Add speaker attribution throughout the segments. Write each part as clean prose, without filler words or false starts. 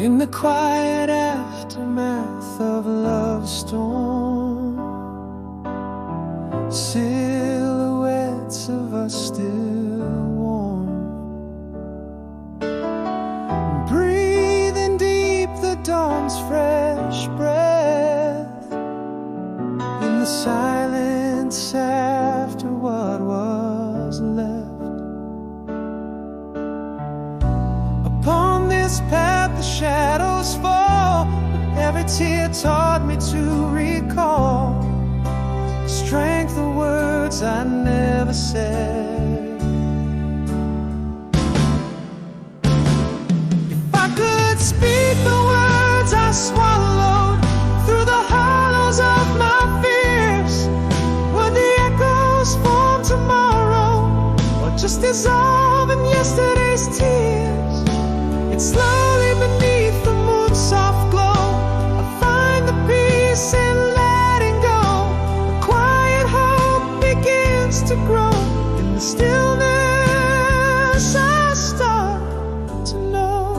Speaker 1: In the quiet aftermath of a love storm, silhouettes of us still warm, breathing deep the dawn's fresh breath, in the silence after what was left. Upon this path the shadows fall, but every tear taught me to recall the strength of words I never said. If I could speak the words I swallowed through the hollows of my fears, would the echoes form tomorrow, or just dissolve in yesterday's tears? It's slowly beneath the moon's soft glow, I find the peace in letting go. A quiet hope begins to grow. In the stillness I start to know.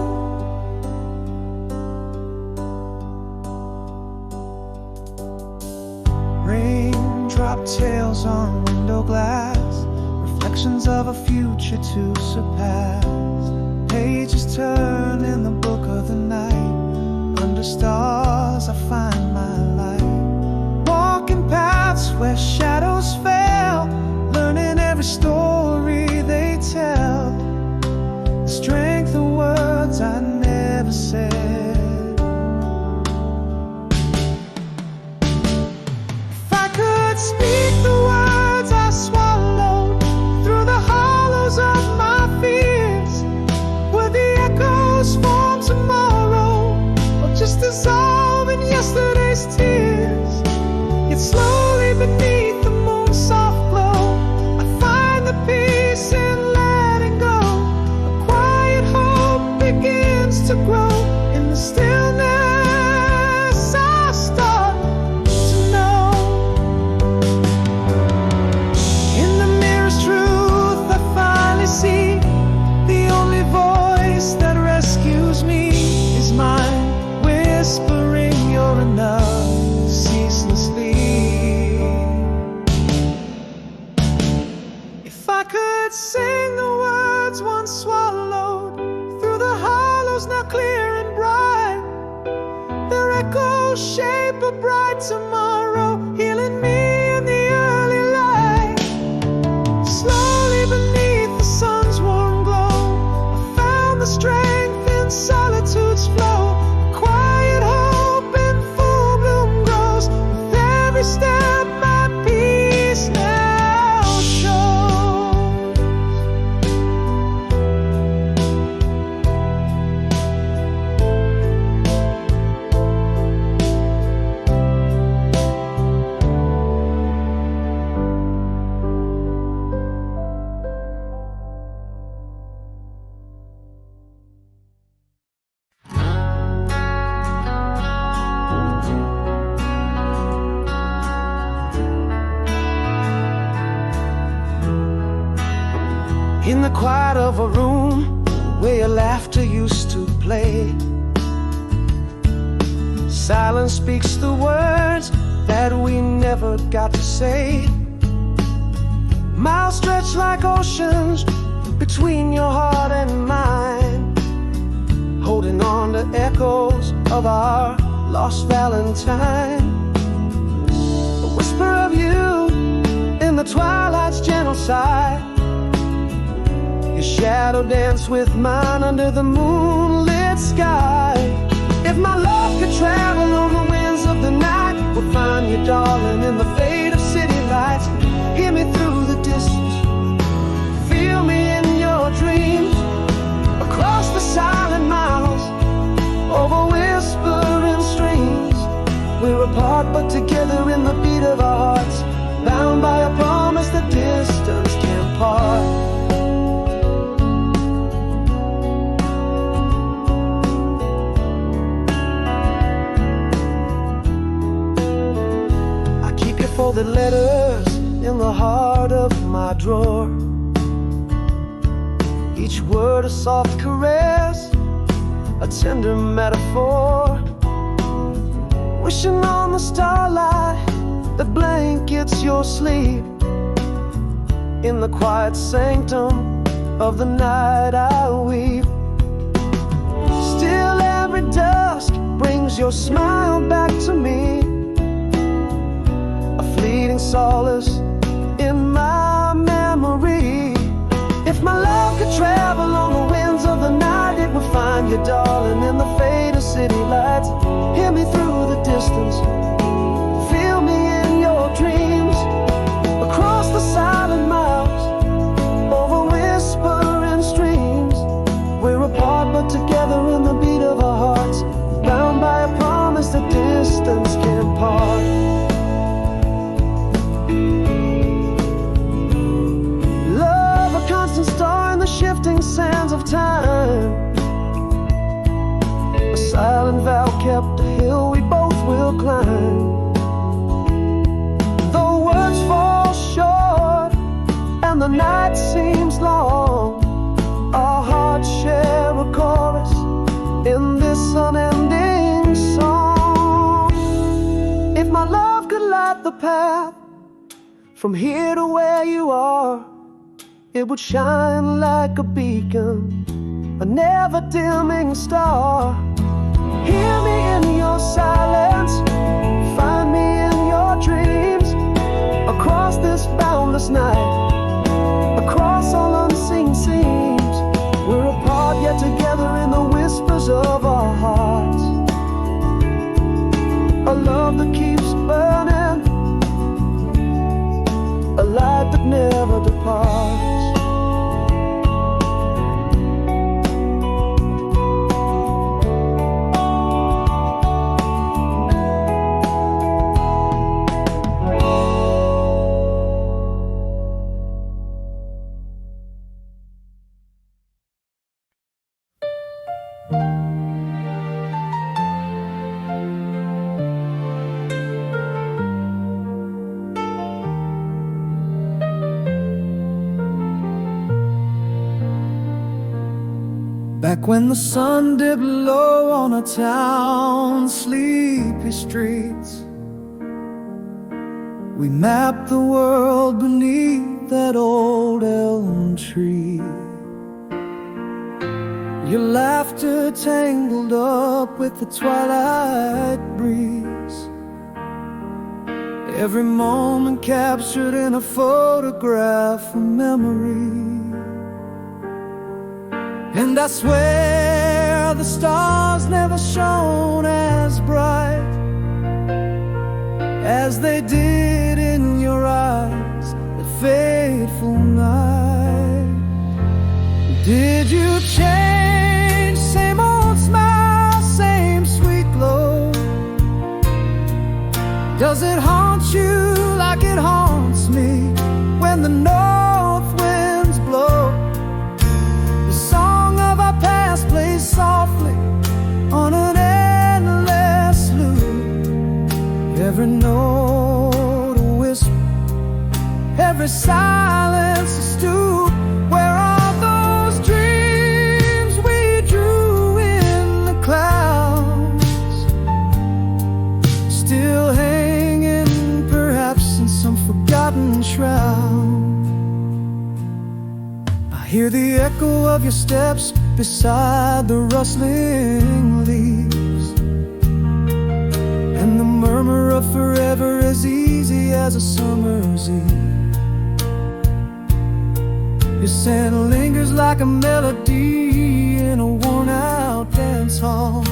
Speaker 1: Raindrop tails on window glass, reflections of a future to surpass. Pages turn in the book of the night, under stars I find my light. Walking paths where shadows fell, learning every story they tell. The strength of words I never said. If I could speak the words I swallowed through the hollows of my fears, form tomorrow, or just dissolve in yesterday's tears? Yet slowly beneath the moon's soft glow, I find the peace in letting go. A quiet hope begins to grow. In the stillness I start to know. In the mirror's truth I finally see the only voice that rescues me is mine, whispering you're enough ceaselessly. If I could sing the words once swallowed through the hollows now clear and bright, their echoes shape a bright tomorrow, healing me in the early light. Slowly beneath the sun's warm glow, I found the strength in solitude's flow. A quiet hope in full bloom grows. With every step my peace now shows. In the quiet of a room where your laughter used to play, silence speaks the words that we never got to say. Miles stretch like oceans between your heart and mine, holding on to echoes of our lost Valentine. A whisper of you in the twilight's gentle sigh, your shadow dance with mine under the moonlit sky. If my love could travel on the winds of the night, we'll find you, darling, in the fade of city lights. Hear me through the distance, feel me in your dreams, across the silent miles, over whispering streams. We're apart but together in the beat of our hearts, bound by a promise that distance can't part. Folded letters in the heart of my drawer, each word a soft caress, a tender metaphor, wishing on the starlight that blankets your sleep. In the quiet sanctum of the night I weep. Still every dusk brings your smile back to me, a fleeting solace in my memory. If my love could travel on the winds of the night, it would find you, darling, in the fade of city lights. Hear me through the distance, feel me in your dreams, across the silent miles, over whispering streams. We're apart but together in the beat of our hearts, bound by a promise that distance can't part. Love, a constant star in the shifting sands of time, a silent vow kept, a hill we both will climb. Though words fall short and the night seems long, our hearts share a chorus in this unending song. If my love could light the path from here to where you are, it would shine like a beacon, a never dimming star. Hear me in your silence, find me in your dreams, across this boundless night, across all unseen seams. We're apart yet together in the whispers of our hearts, a love that keeps burning, a light that never departs. Back when the sun dipped low on a town's sleepy streets, we mapped the world beneath that old elm tree. Your laughter tangled up with the twilight breeze, every moment captured in a photograph of memory. And I swear the stars never shone as bright as they did in your eyes that fateful night. Did you change? Same old smile, same sweet glow. Does it haunt you like it haunts me when the north winds blow? Past plays softly on an endless loop, every note a whisper, every silence a stoop. Where are those dreams we drew in the clouds, still hanging perhaps in some forgotten shroud? I hear the echo of your steps beside the rustling leaves, and the murmur of forever as easy as a summer's eve. Your scent lingers like a melody in a worn-out dance hall,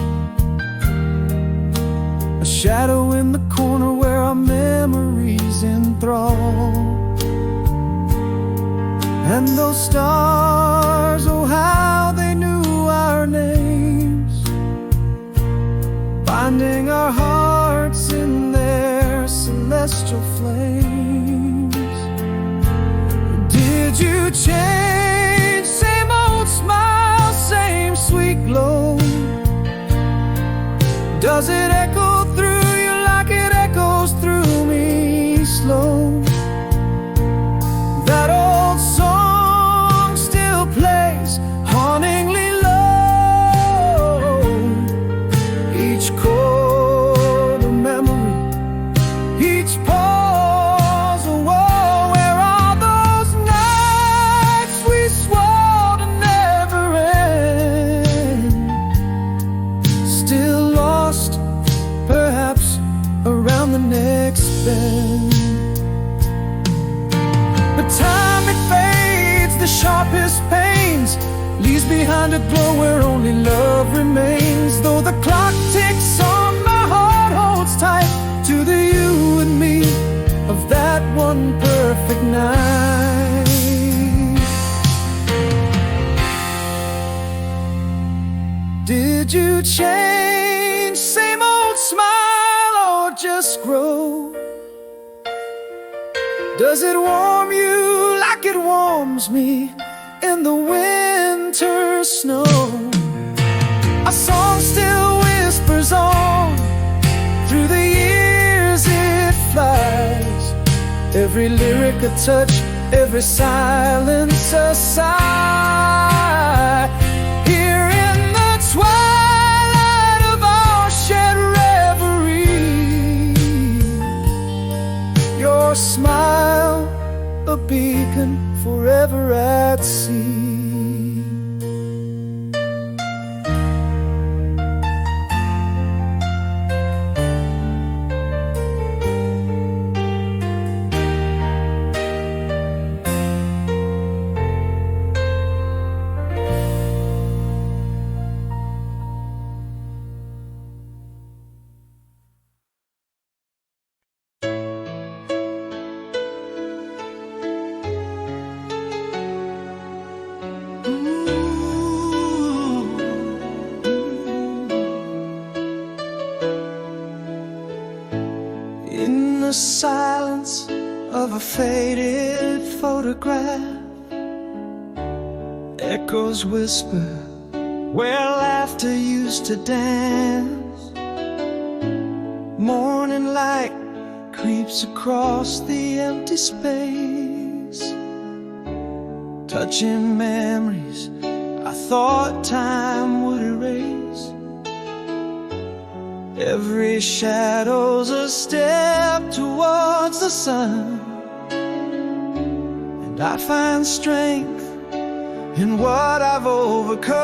Speaker 1: a shadow in the corner where our memories enthrall. And those stars, oh how they knew our names, binding our hearts in their celestial flames. Did you change? Same old smile, same sweet glow. Does it echo through you like it echoes through me slow? That old song still plays hauntingly low. leaves behind a glow where only love remains. Though the clock ticks on, my heart holds tight to the you and me of that one perfect night. Did you change? Same old smile or just grow? Does it warm you like it warms me in the winter snow? A song still whispers on, through the years it flies. Every lyric a touch, every silence a sigh. Here in the twilight of our shared reverie, your smile a beacon forever at sea. In the silence of a faded photograph, echoes whisper where laughter used to dance. Morning light creeps across the empty space, touching memories I thought time would erase. Every shadow's a step towards the sun, and I find strength in what I've overcome.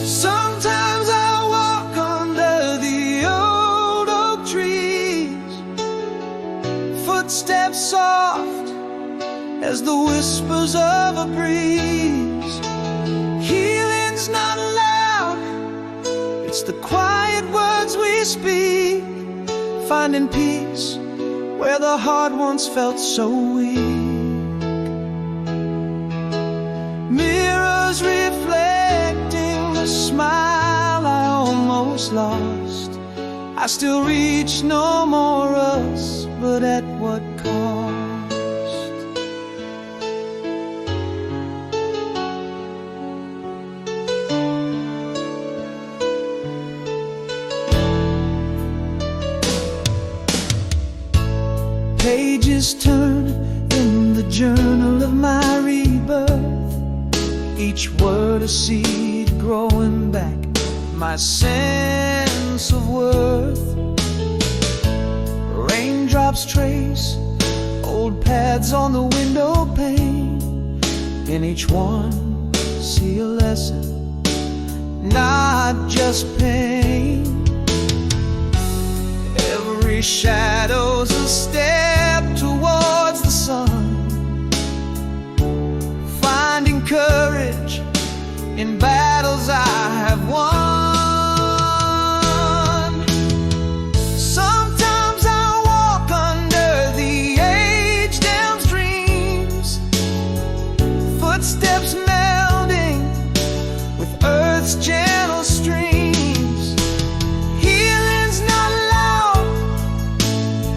Speaker 1: Sometimes I walk under the old oak trees, footsteps soft as the whispers of a breeze. Healing's not loud, it's the quiet words we speak, finding peace where the heart once felt so weak. Mirrors reflecting the smile I almost lost. I still reach no more us, but at what cost? Pages turn in the journal of my rebirth, each word a seed growing back my sense of worth. Raindrops trace old paths on the window pane, in each one see a lesson, not just pain. Every shadow's a step towards the sun, finding courage in battles I have won. Sometimes I walk under the aged elm's dreams, footsteps melding with earth's gentle streams. Healing's not loud,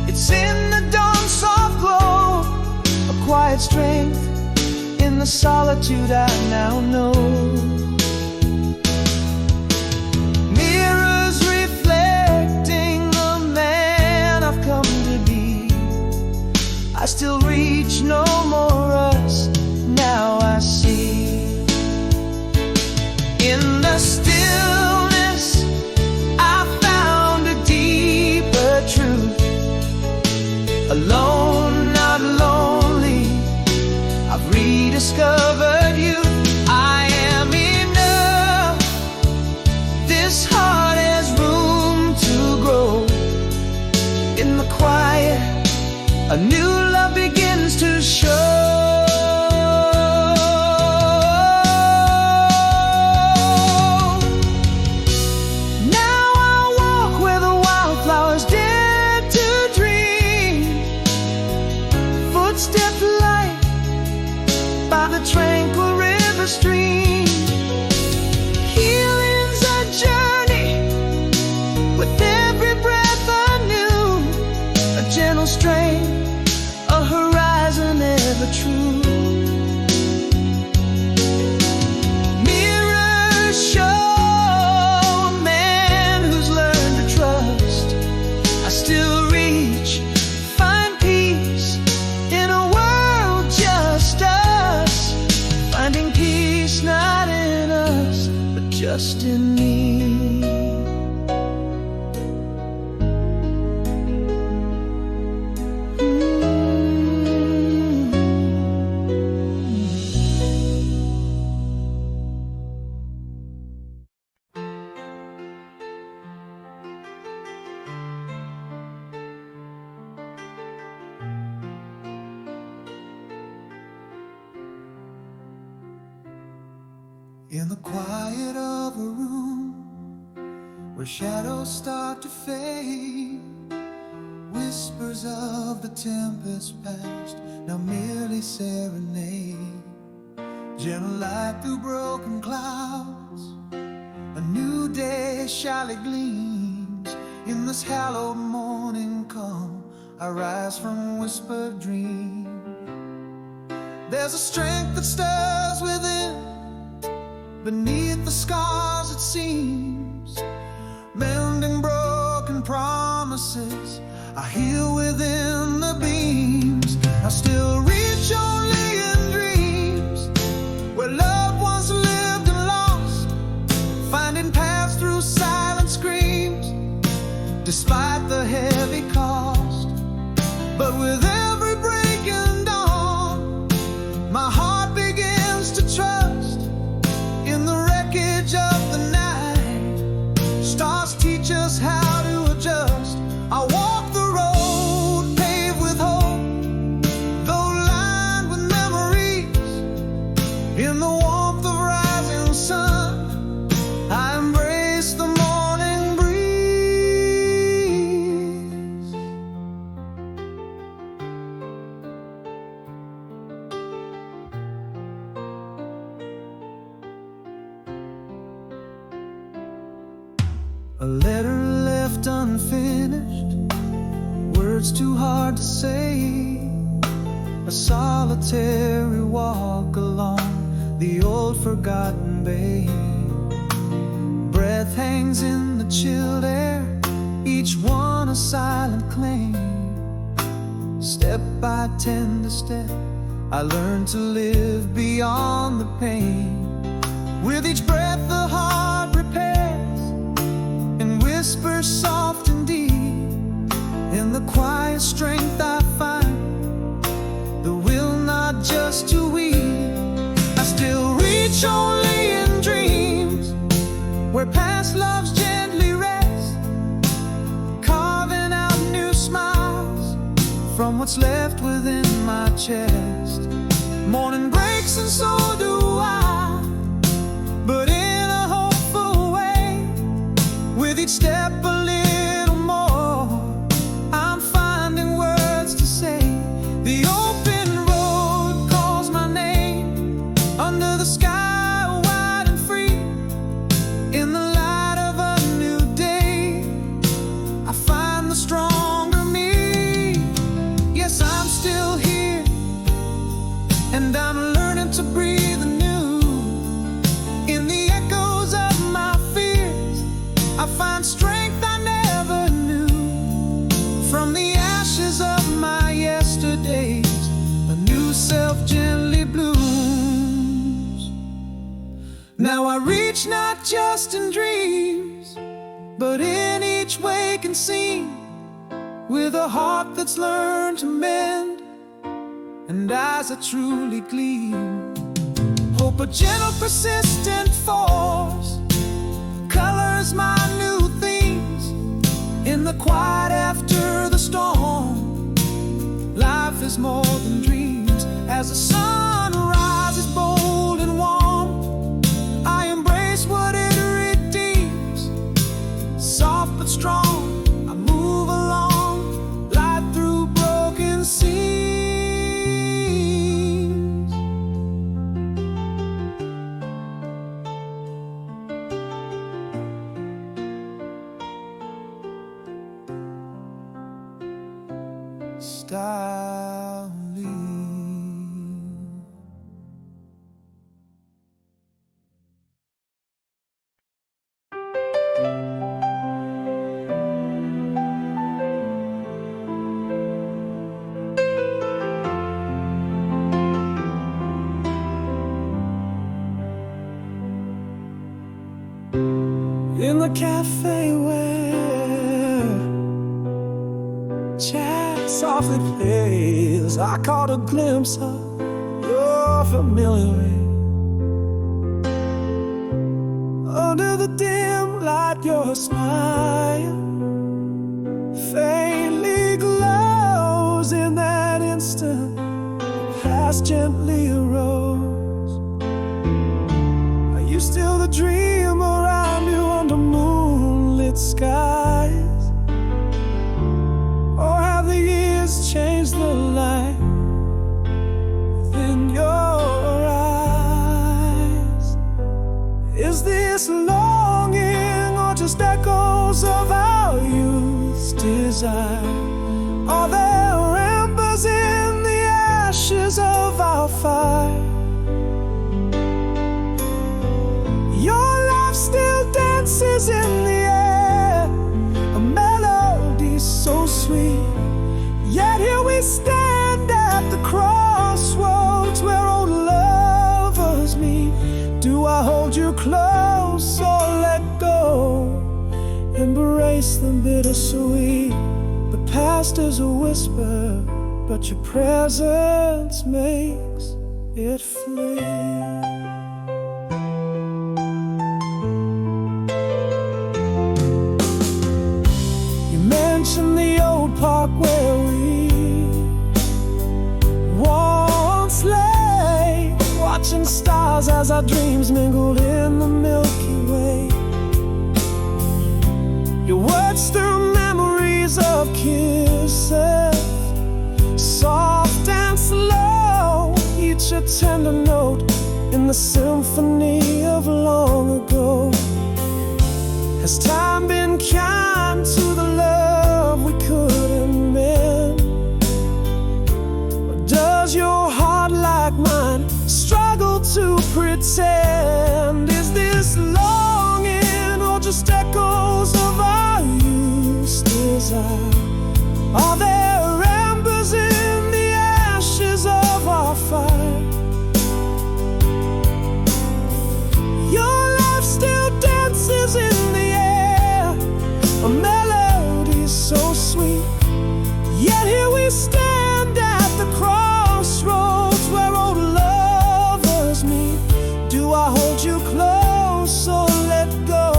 Speaker 1: it's in the dawn's soft glow, a quiet strength in the solitude I now know. Mirrors reflecting the man I've come to be, I still reach no more us, now I see. In the stillness I found a deeper truth. Alone, not lonely, I've rediscovered you. I am enough, this heart has room to grow. In the quiet, a new love begins to show. train, a horizon ever true. Mirrors show a man who's learned to trust. I still reach, find peace in a world just us, finding peace not in us, but just in me.
Speaker 2: In the quiet of a room where shadows start to fade, whispers of the tempest past now merely serenade. Gentle light through broken clouds, a new day shyly gleams. In this hallowed morning calm, I rise from whispered dream. There's a strength that stirs within, beneath the scars it seems, mending broken promises. I heal within the beams. I still reach only in dreams where loved ones lived and lost, finding paths through silent screams, despite the heavy cost. But with every breaking dawn, my heart begins to trust. In the wreckage of the night, stars teach us how to adjust. I walk the road paved with hope, though lined with memories. In the warmth of rising sun, I embrace the morning breeze. A letter left unfinished, words too hard to say. A solitary walk along the old forgotten bay. Breath hangs in the chilled air, each one a silent claim. Step by tender step, I learn to live beyond the pain. With each breath the heart prepares and whispers soft and deep. In the quiet strength I find, the will not just to weep. I still reach only in dreams where past loves gently rest, carving out new smiles from what's left within my chest. Morning breaks and so do I, but in a hopeful way. With each step a little more, I'm finding words to say. The open road calls my name, under the sky wide and free. In the light of a new day, I find the stronger me. Yes, I'm still here, and I'm learning to breathe anew. In the echoes of my fears, I find strength I never knew. From the ashes of my yesterdays, a new self gently blooms. Now I reach not just in dreams, but in each waking scene, with a heart that's learned to mend and eyes that truly gleam. Hope, a gentle persistent force, colors my new themes. In the quiet after the storm, life is more than dreams. As the sun rises bold and warm, I embrace what it redeems. Soft but strong, I move along, light through broken seas. darling.
Speaker 1: In the cafe where chat softly plays, I caught a glimpse of your familiar way. Under the dim light, your smile faintly glows. In that instant, the past gently arose. Are you still the dreamer I knew under moonlit skies? Or have the years changed the light within your eyes? Is this longing or just echoes of our youth's desire? Are there embers in the ashes of our fire? Your life still dances in the air, a melody so sweet. Yet here we stand at the crossroads where old lovers meet. Do I hold you close or let go? Embrace the bittersweet. The past is a whisper, but your presence makes it flee. In the old park where we once lay, watching stars as our dreams mingled in the Milky Way. Your words through memories of kisses, soft and slow, each a tender note in the symphony of long ago. Has time been kind to the love we couldn't mend? Or does your heart like mine struggle to pretend? Is this longing or just echoes of our youth's desire? Are there embers in the ashes of our fire? Your life still dances in the air, a melody so sweet. Yet here we stand at the crossroads where old lovers meet. Do I hold you close or let go?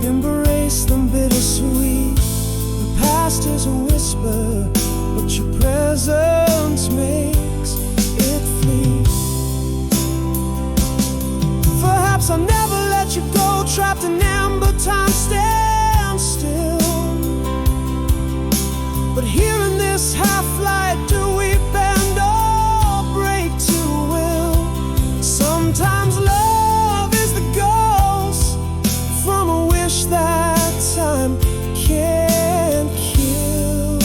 Speaker 1: Embrace them bittersweet. The past is a whisper, but your presence makes it flee. Perhaps I'll never let you go, trapped in amber time stands still. But here in this half-light, do we bend or break to will? Sometimes love is the ghost from a wish that time can't kill.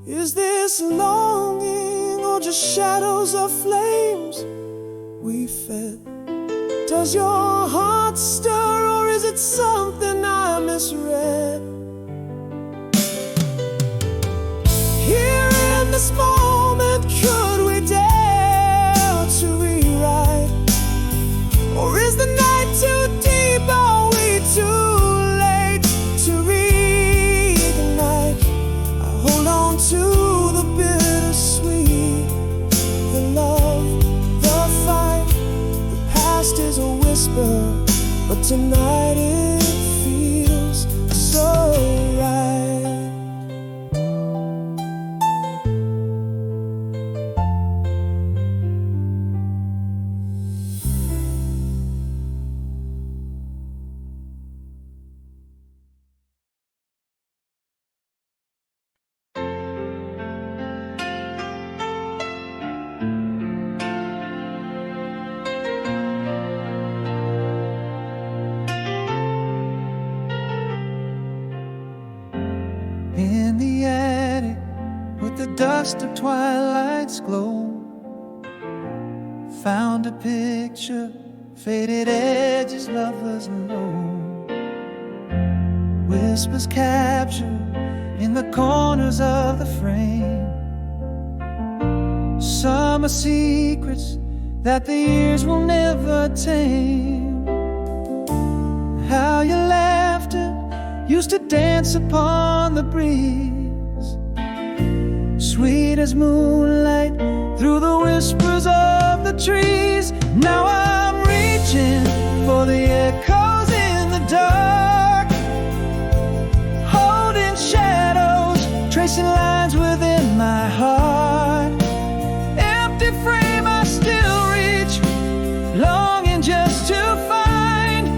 Speaker 1: Is this longing or just shadows of flames we fed? Does your heart stir or is it something I misread? Here in this moment, could we dare to rewrite? Or is the night too deep? Are we too late to reignite? I hold on to the bittersweet, the love, the fight. The past is a whisper, but tonight it feels so right.
Speaker 2: in the attic with the dust of twilight's glow. Found a picture, faded edges, lovers alone. Whispers captured in the corners of the frame. Summer secrets that the years will never tame. How your laughter used to dance upon the breeze, sweet as moonlight through the whispers of the trees. Now I'm reaching for the echoes in the dark, holding shadows, tracing lines within my heart. Empty frame I still reach, longing just to find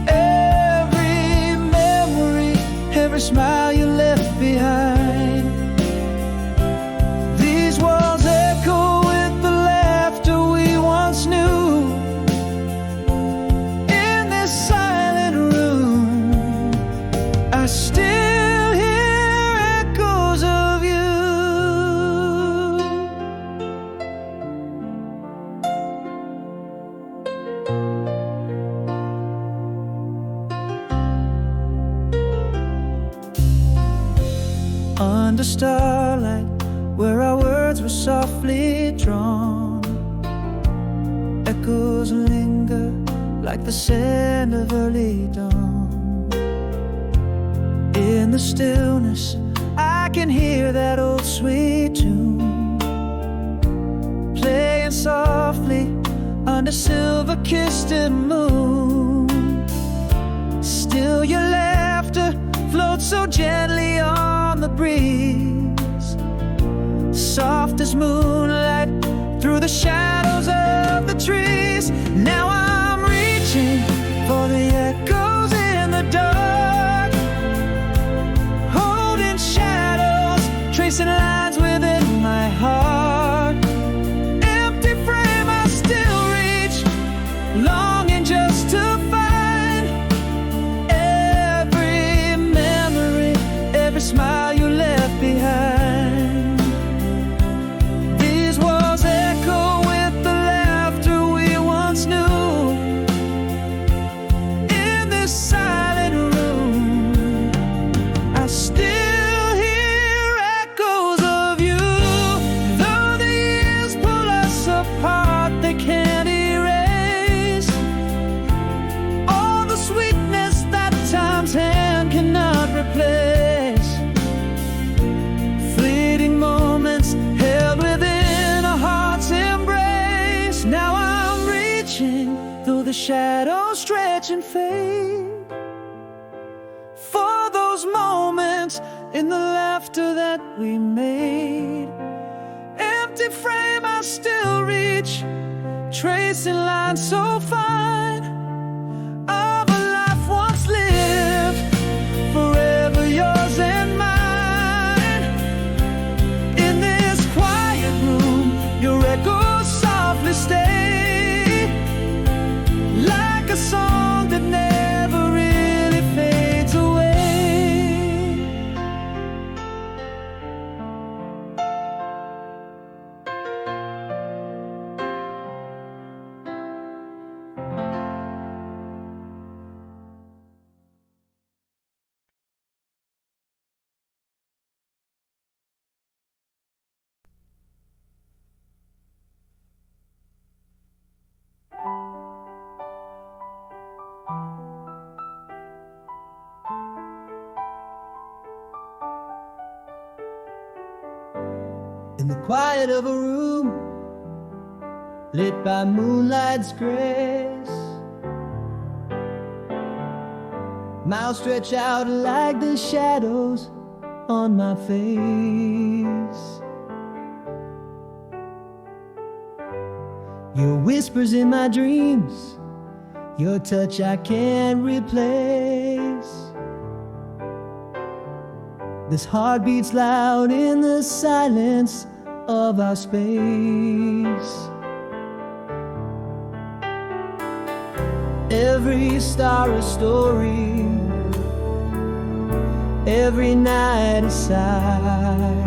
Speaker 2: every memory, every smile you left behind. These walls echo with the laughter we once knew. In this silent room, I still hear echoes of you. Under starlight, where our words were softly drawn, echoes linger like the scent of early dawn. In the stillness, I can hear that old sweet tune, playing softly under silver-kissed moon. Still your laughter floats so gently on the breeze, soft as moonlight through the shadows of the trees. Now I'm reaching for the echoes in the dark, holding shadows, tracing lines within my heart. Empty frame I still reach, longing just to find every memory, every smile you left behind. These walls echo with the laughter we once knew. In this silent room, I still hear echoes of you. Though the years pull us apart, they can't erase all the sweetness that time's hand cannot replace. Fleeting moments held within a heart's embrace. Now I'm reaching through the shadows stretch and fade for those moments in the laughter that we made. Empty frame I still reach, tracing lines so fine of a life once lived, forever yours and mine. In this quiet room, your echoes softly stay, like a song that never really fades away. In the quiet of a room, lit by moonlight's grace, mouth stretched out like the shadows on my face. Your whispers in my dreams, your touch I can't replace. This heart beats loud in the silence of our space. Every star a story,
Speaker 1: every night a sigh.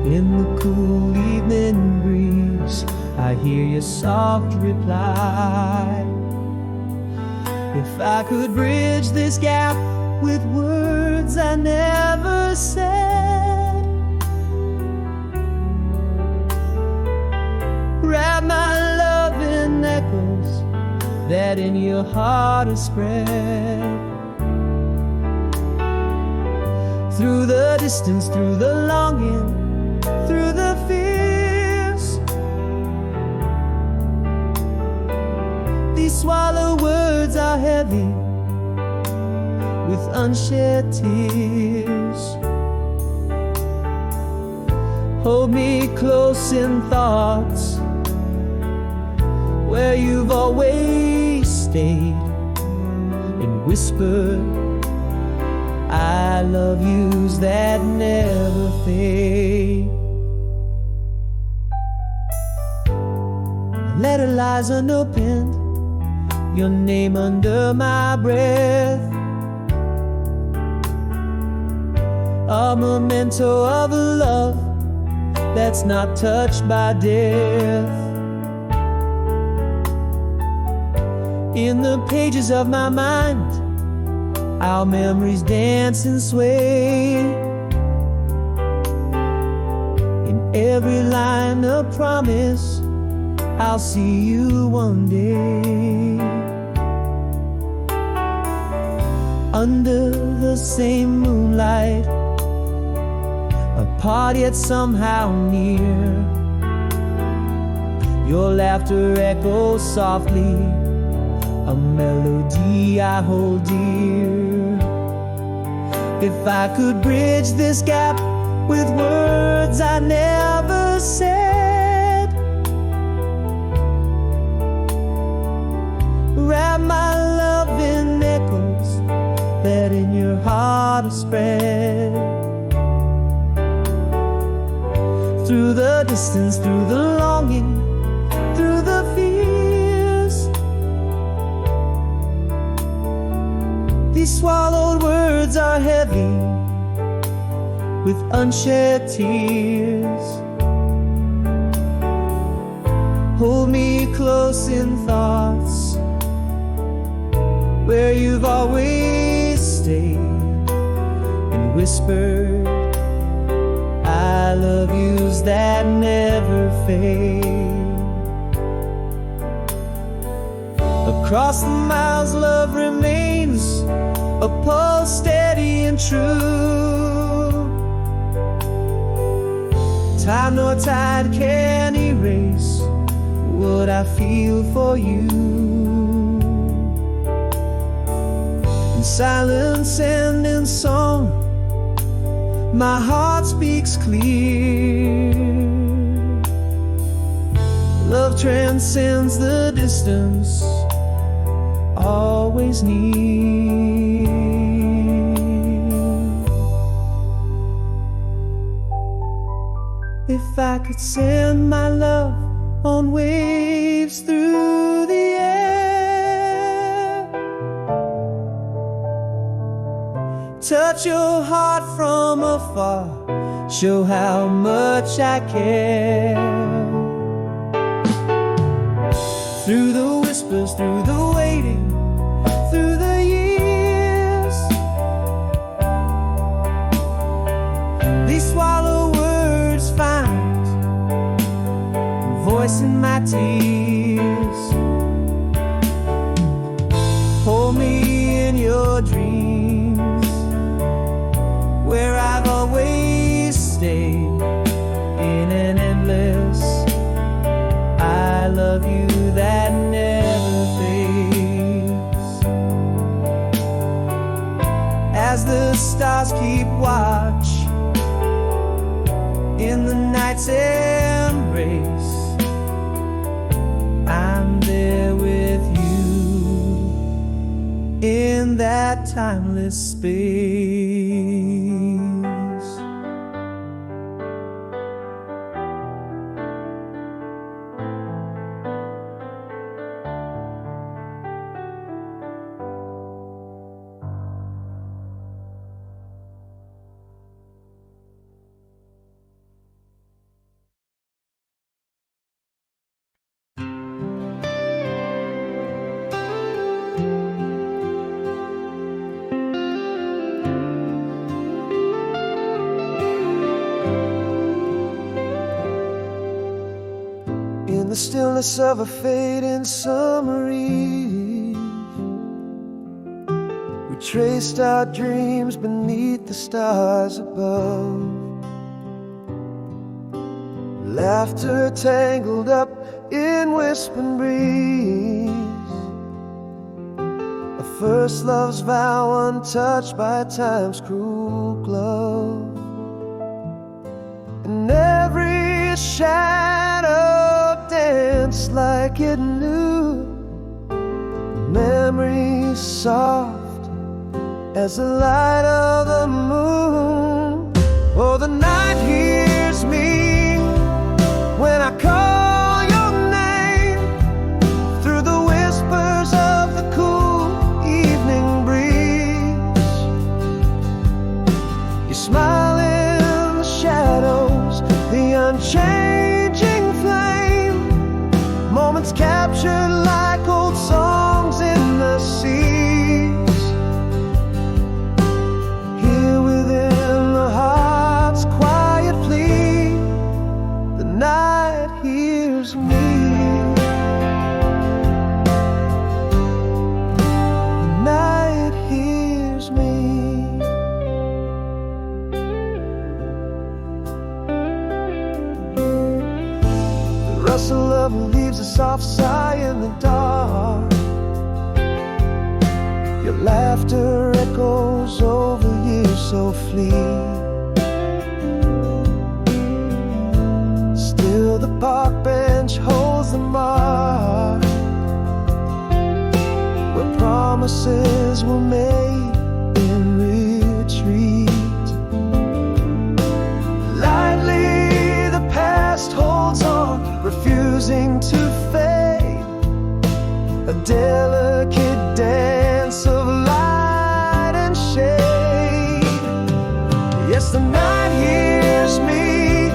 Speaker 1: In the cool evening breeze, I hear your soft reply. If I could bridge this gap with words I never said, wrap my love in echoes that in your heart are spread. Through the distance, through the longing, through the fears, these swallow words are heavy with unshed tears. Hold me close in thoughts where you've always stayed, and whisper I love yous that never fade. A letter lies unopened, your name under my breath, a memento of a love that's not touched by death. In the pages of my mind, our memories dance and sway. In every line a promise, I'll see you one day. Under the same moonlight, apart yet somehow near, your laughter echoes softly, a melody I hold dear. If I could bridge this gap with words I never said, wrap my love in echoes that in your heart are spread. Through the distance, through the longing, through the fears, these swallowed words are heavy with unshed tears. Hold me close in thoughts where you've always stayed, and whispered I love yous that never fade. Across the miles love remains, a pulse steady and true. Time nor tide can erase what I feel for you. In silence and in song, my heart speaks clear. Love transcends the distance, always near. If I could send my love on waves through the air, touch your heart from afar, show how much I care. Through the whispers, through the waiting, through the years, these swallow words find voice in my tears. Hold me in your dreams, where I've always stayed, in an endless I love you that never fades. As the stars keep watch in the night's embrace, I'm there with you in that timeless space. stillness of a fading summer eve. We traced our dreams beneath the stars above. Laughter tangled up in whispering breeze. A first love's vow untouched by time's cruel glove. And every shadow danced like it knew. Memories soft as the light of the moon. Oh, the night hears me when I call your name, through the whispers of the cool evening breeze. You smile in the shadows, the unchanging flame, moments captured like old songs in the seas. Here within the heart's quiet plea, the night hears me. The night hears me. The rustle of leaves, a soft sigh in the dark. Your laughter echoes over years so fleet. Still the park bench holds the mark where promises were made in retreat. Lightly the past holds on, refusing to fade. A delicate dance of light and shade. Yes, the night hears me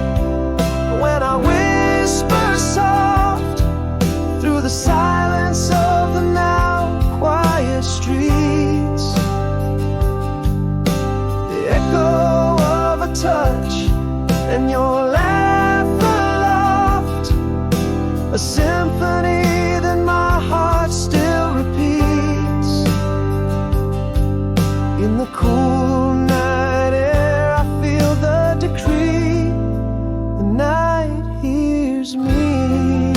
Speaker 1: when I whisper soft through the silence of the now quiet streets. The echo of a touch and your laugh aloft, a symphony that my heart still repeats. In the cool night air I feel the decree. The night hears me.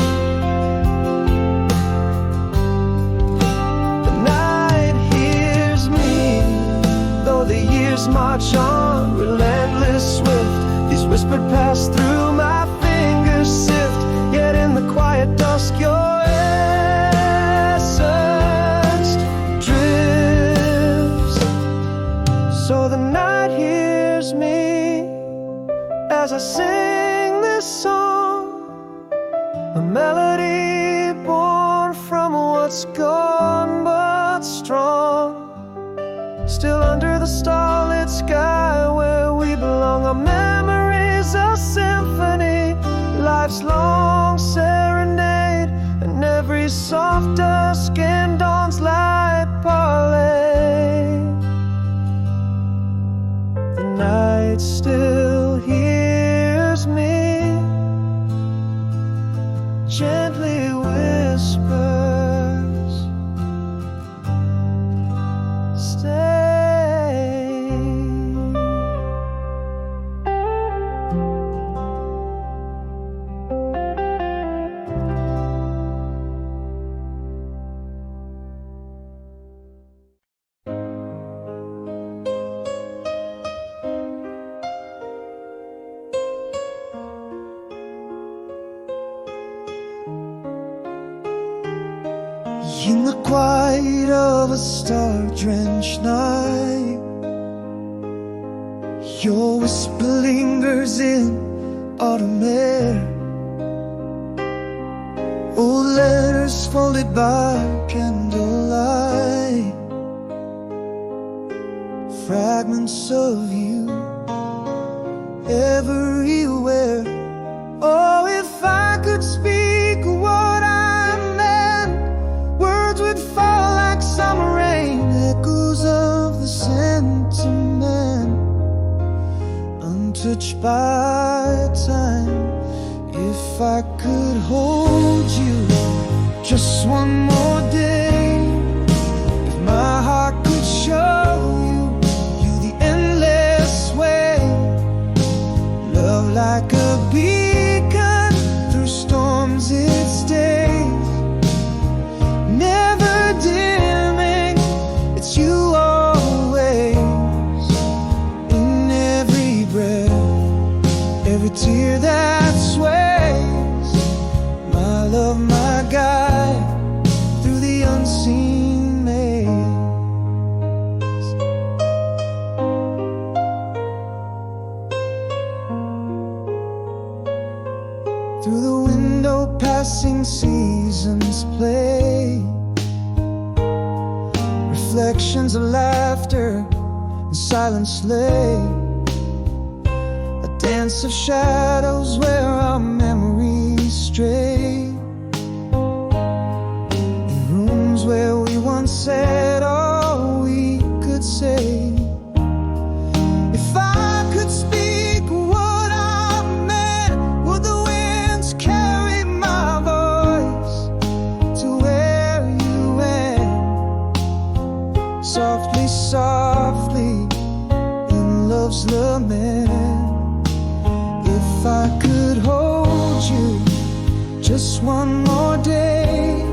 Speaker 1: The night hears me. Though the years march on, relentless swift, these whispered pass through my fingers sift. Yet in the quiet dusk your essence drifts. So the night hears me as I sing this song, a melody born from what's gone but strong. Still under the starlit sky where we belong, our memories a symphony, life's long serenade, and every soft dusk and dawn's light parley. The night still hears me, gently whispers, stay. In the quiet of a star-drenched night, your whisper lingers in autumn air. Old letters folded by candlelight, fragments of you everywhere. Oh, if I could speak what I meant, words would fall like summer rain, echoes of the sentiment, untouched by time,
Speaker 2: If I could hold you just one more day, if my heart could show you the endless way, love like a beacon through storms it stays, never dimming, it's you always, in every breath, every tear that sways, my love, my guide through the unseen maze. Through the window passing seasons play, reflections of laughter and silent slay, a dance of shadows where our memories stray, in rooms where we once said all we could say. If I could speak what I meant, would the winds carry my voice to where you went? Softly, softly, in love's lament. If I could hold you just one more day,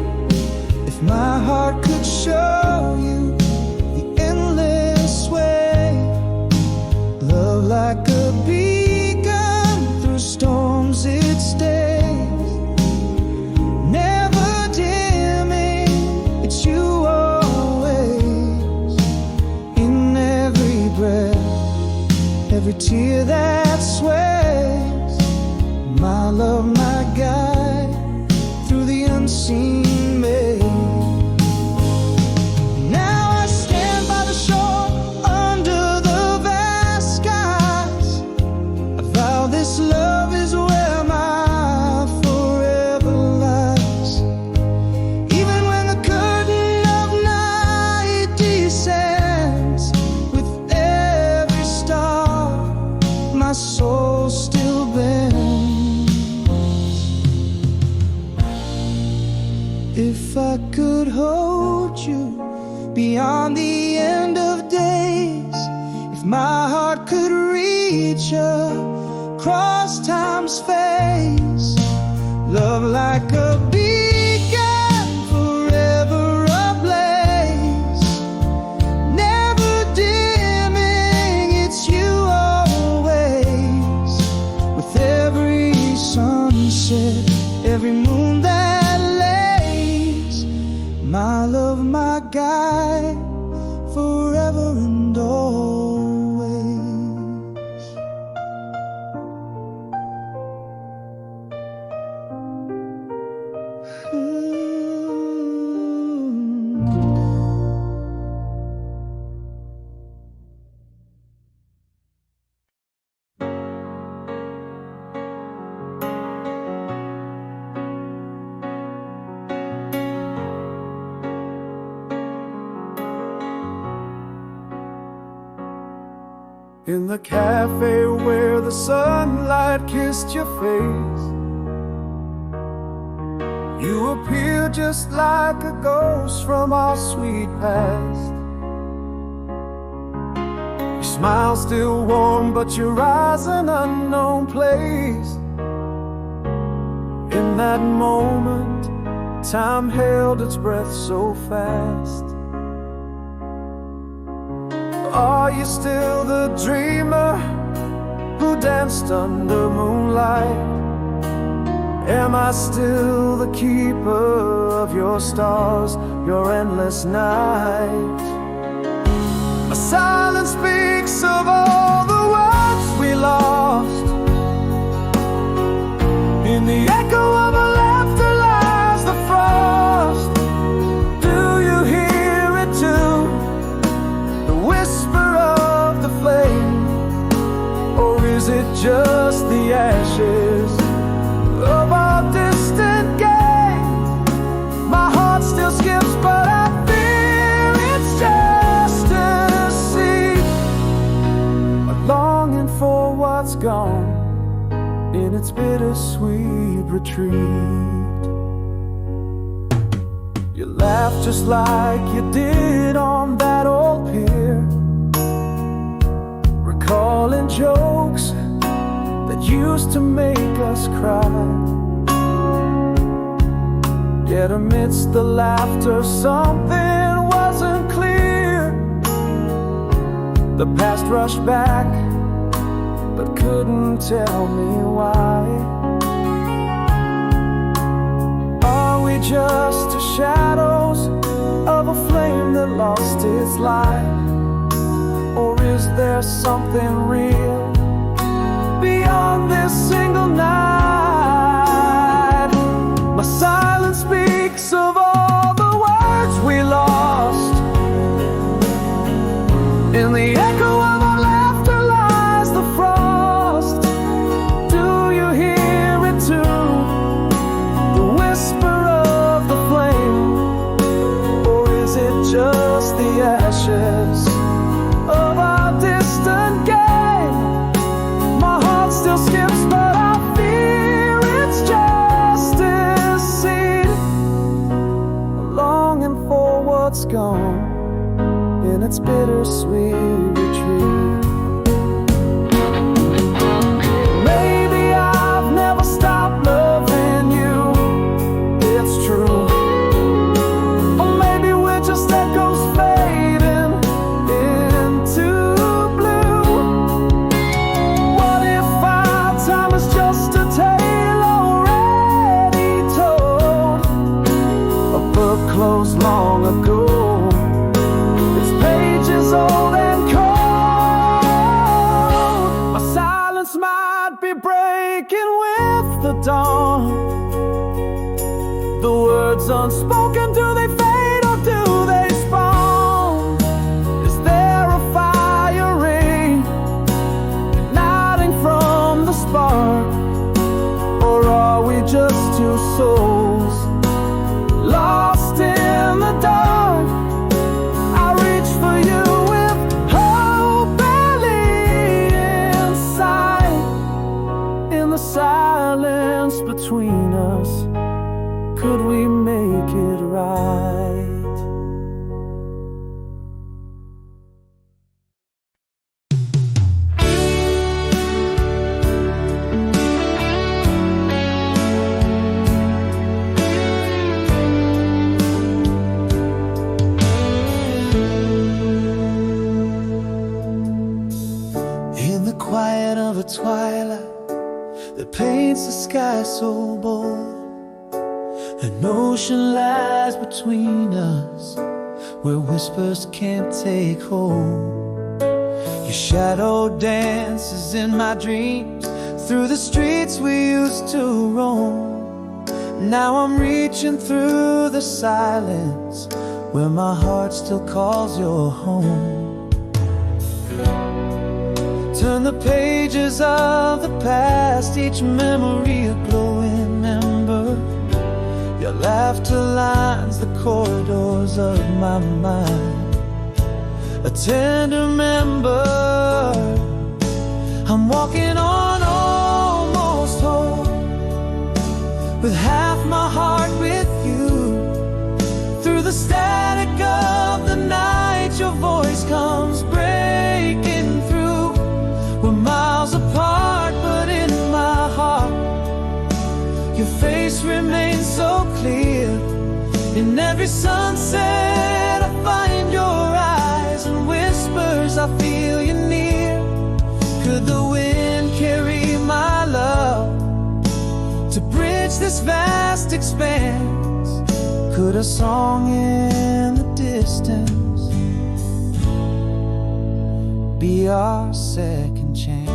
Speaker 2: if my heart could show you the endless way, love like a beacon through storms it stays, never dimming, it's you always, in every breath, every tear that sways, my love, my guide through the unseen maze. Now I stand by the shore under the vast skies. I vow this love is where my forever lies. Even when the curtain of night descends, with every star my soul still bends. If I could hold you beyond the end of days, if my heart could reach across time's face, love like a beacon forever ablaze, never dimming, it's you always, with every sunset, every moon that lays, my love, my guide forever and always.
Speaker 1: In the cafe where the sunlight kissed your face, you appear just like a ghost from our sweet past. Your smile still warm, but your eyes an unknown place. In that moment, time held its breath so fast. Are you still the dreamer who danced under moonlight? Am I still the keeper of your stars, your endless night? My silence speaks of all the words we lost. In the echo of our laughter lies the frost. Do you hear it too? The whisper of the flame? Or is it just the ashes of our distant game? My heart still skips, but I fear it's just a seed, a longing for what's gone in
Speaker 2: its bittersweet retreat. You laugh just like you did on that old pier, recalling jokes that used to make us cry. Yet amidst the laughter something wasn't clear. The past rushed back, but couldn't tell me why. Are we just shadows of a flame that lost its light? Or is there something real beyond this single night? My silence speaks of all the words we lost. In the echo of our laughter lies the frost. Do you hear it too? The whisper of the flame? Or is it just the ashes of our distant game? My heart still skips, but I fear it's just a seed, longing for what's gone in its bittersweet retreat. Maybe I've never stopped loving you, it's true. Or maybe we're just echoes fading into blue. What if our time is just a tale already told? A book closed long ago, old and cold. My silence might be breaking with the dawn. The words unspoken, do they fade or do they spawn? Is there a fire ring igniting from the spark? Or are we just two souls lost in the dark? I reach for you, the silence between us. Could we make it right? In the quiet of a twilight that paints the sky so bold, an ocean lies between us where whispers can't take hold. Your shadow dances in my dreams through the streets we used to roam. Now I'm reaching through the silence where my heart still calls your home. Turn the pages of the past, each memory a glowing ember. Your laughter lines the corridors of my mind, a tender member. I'm walking on almost hope, with half my heart with you. Through the static of the night, your voice comes breaking through. We're miles apart, but in my heart your face remains so clear. In every sunset I find your eyes and whispers, I feel you near. Could the wind carry my love to bridge this vast expanse? Could a song in the distance be our second chance?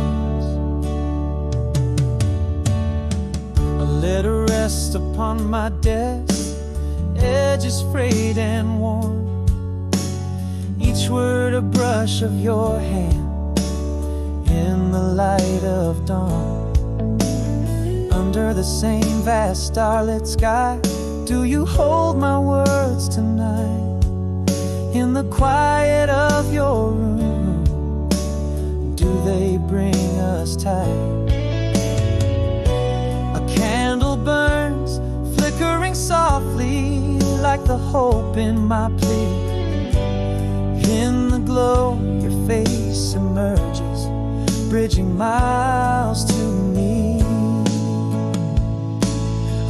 Speaker 2: A letter rests upon my desk, edges frayed and worn, each word a brush of your hand in the light of dawn. Under the same vast starlit sky, do you hold my words tonight? In the quiet of your room, do they bring us tight? like the hope in my plea. In the glow, your face emerges, bridging miles to me.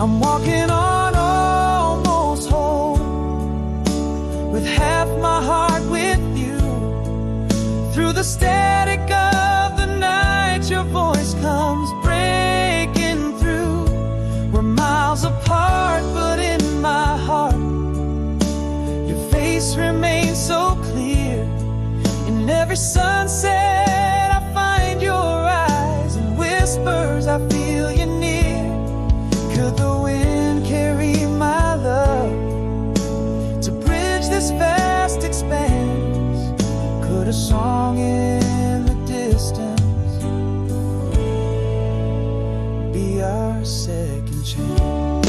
Speaker 2: I'm walking on almost home, with half my heart with you. Through the static of the night, your voice comes breaking through. We're miles apart, but in my heart, your face remains so clear. In every sunset, I find your eyes, and whispers, I feel you near. Could the wind carry my love to bridge this vast expanse? Could a song in the distance be our second chance?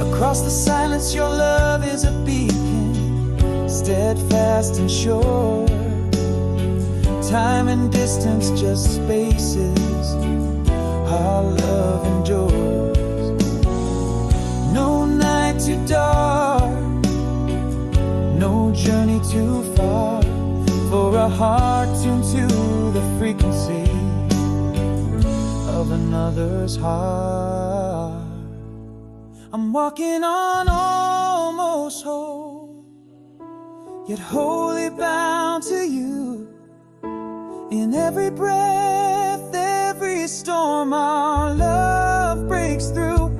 Speaker 2: Across the silence, your love is a beacon, steadfast and sure. Time and distance, just spaces our love endures. No night too dark, no journey too far, for a heart tuned to the frequency of another's heart. I'm walking on almost home, yet wholly bound to you. In every breath, every storm, our love breaks through,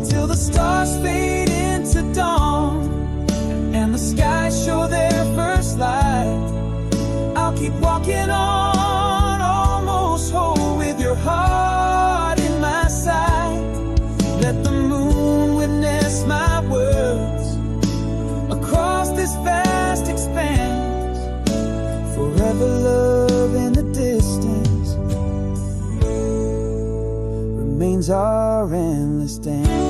Speaker 2: till the stars fade into dawn and the skies show their first light. I'll keep walking on almost whole, with your heart in my side. Let the moon witness my words across this vast expanse. Forever love in the distance remains our endless dance.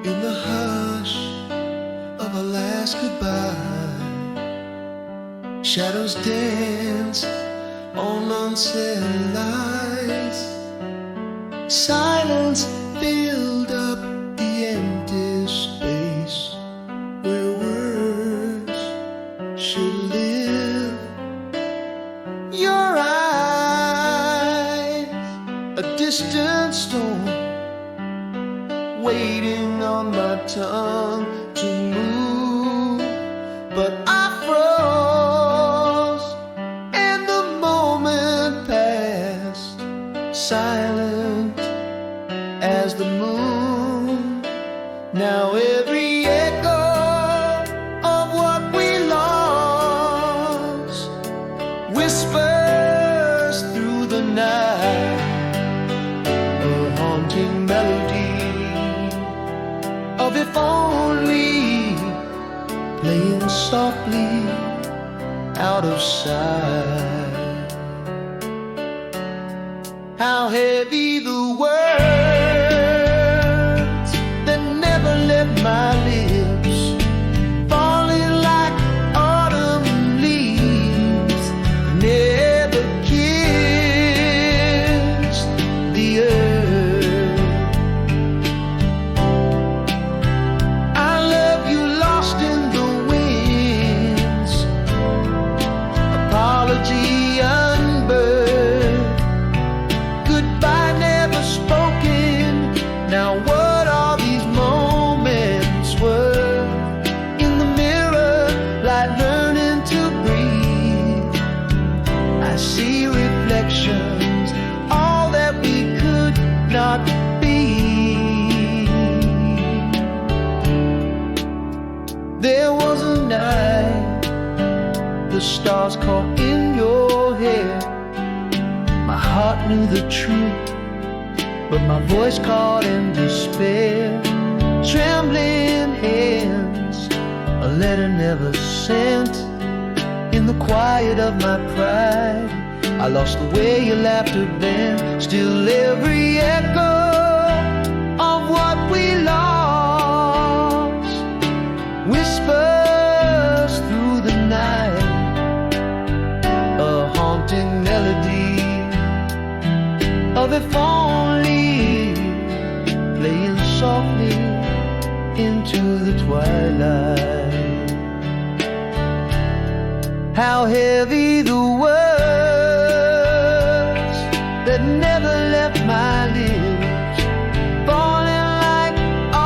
Speaker 3: In the hush of a last goodbye, shadows dance on unsaid lies. Silence filled up the empty space where words should live. Your eyes, a distant storm, waiting on my tongue to move, but I froze, and the moment passed, silent as the moon. Now every echo of what we lost whispers through the night, a haunting melody of if only, playing softly out of sight. How heavy the words that never left my lips, falling like autumn leaves, never kissed the earth. I love you lost in the winds, apology unburned, goodbye never spoken. Now what are these moments worth? In the mirror, like learning to breathe, I see reflections, all that we could not be. There was a night, the stars caught in your hair, heart knew the truth, but my voice caught in despair. Trembling hands, a letter never sent. In the quiet of my pride, I lost the way your laughter then. Still every echo of what we lost whispers through the night, a haunting melody of if only, playing softly into the twilight. How heavy the words that never left my lips, falling like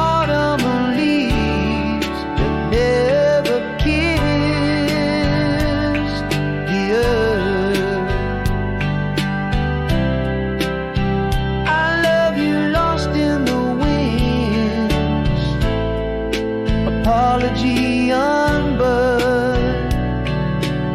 Speaker 3: autumn leaves that never kissed the earth. I love you lost in the winds, apology unburned,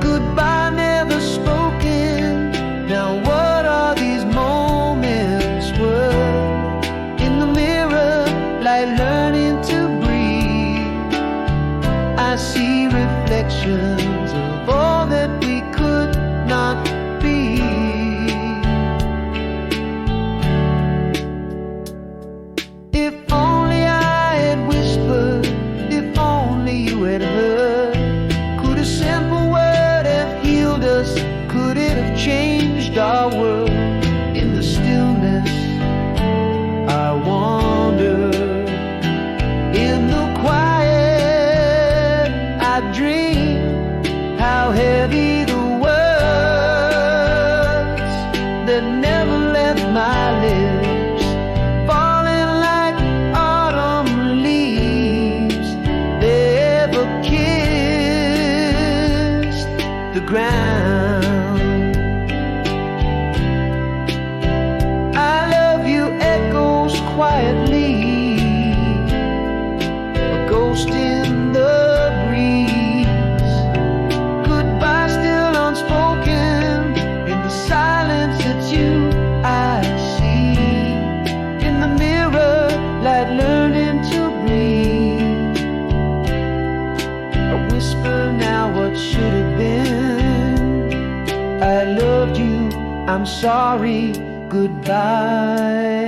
Speaker 3: goodbye never spoken. Now what are these moments worth? In the mirror, like learning to breathe, I see reflections of all that we could not be. If only I had whispered, if only you had heard, could a simple word have healed us? Could it have changed our world? In the stillness, I wonder. In the quiet, I dream. How heavy the words that never left my lips, falling like autumn leaves, they ever kissed the ground. I love you echoes quietly, a ghost in the breeze, goodbye still unspoken. In the silence it's you I see, in the mirror like learning to breathe, a whisper now what should have been. I loved you, I'm sorry, goodbye.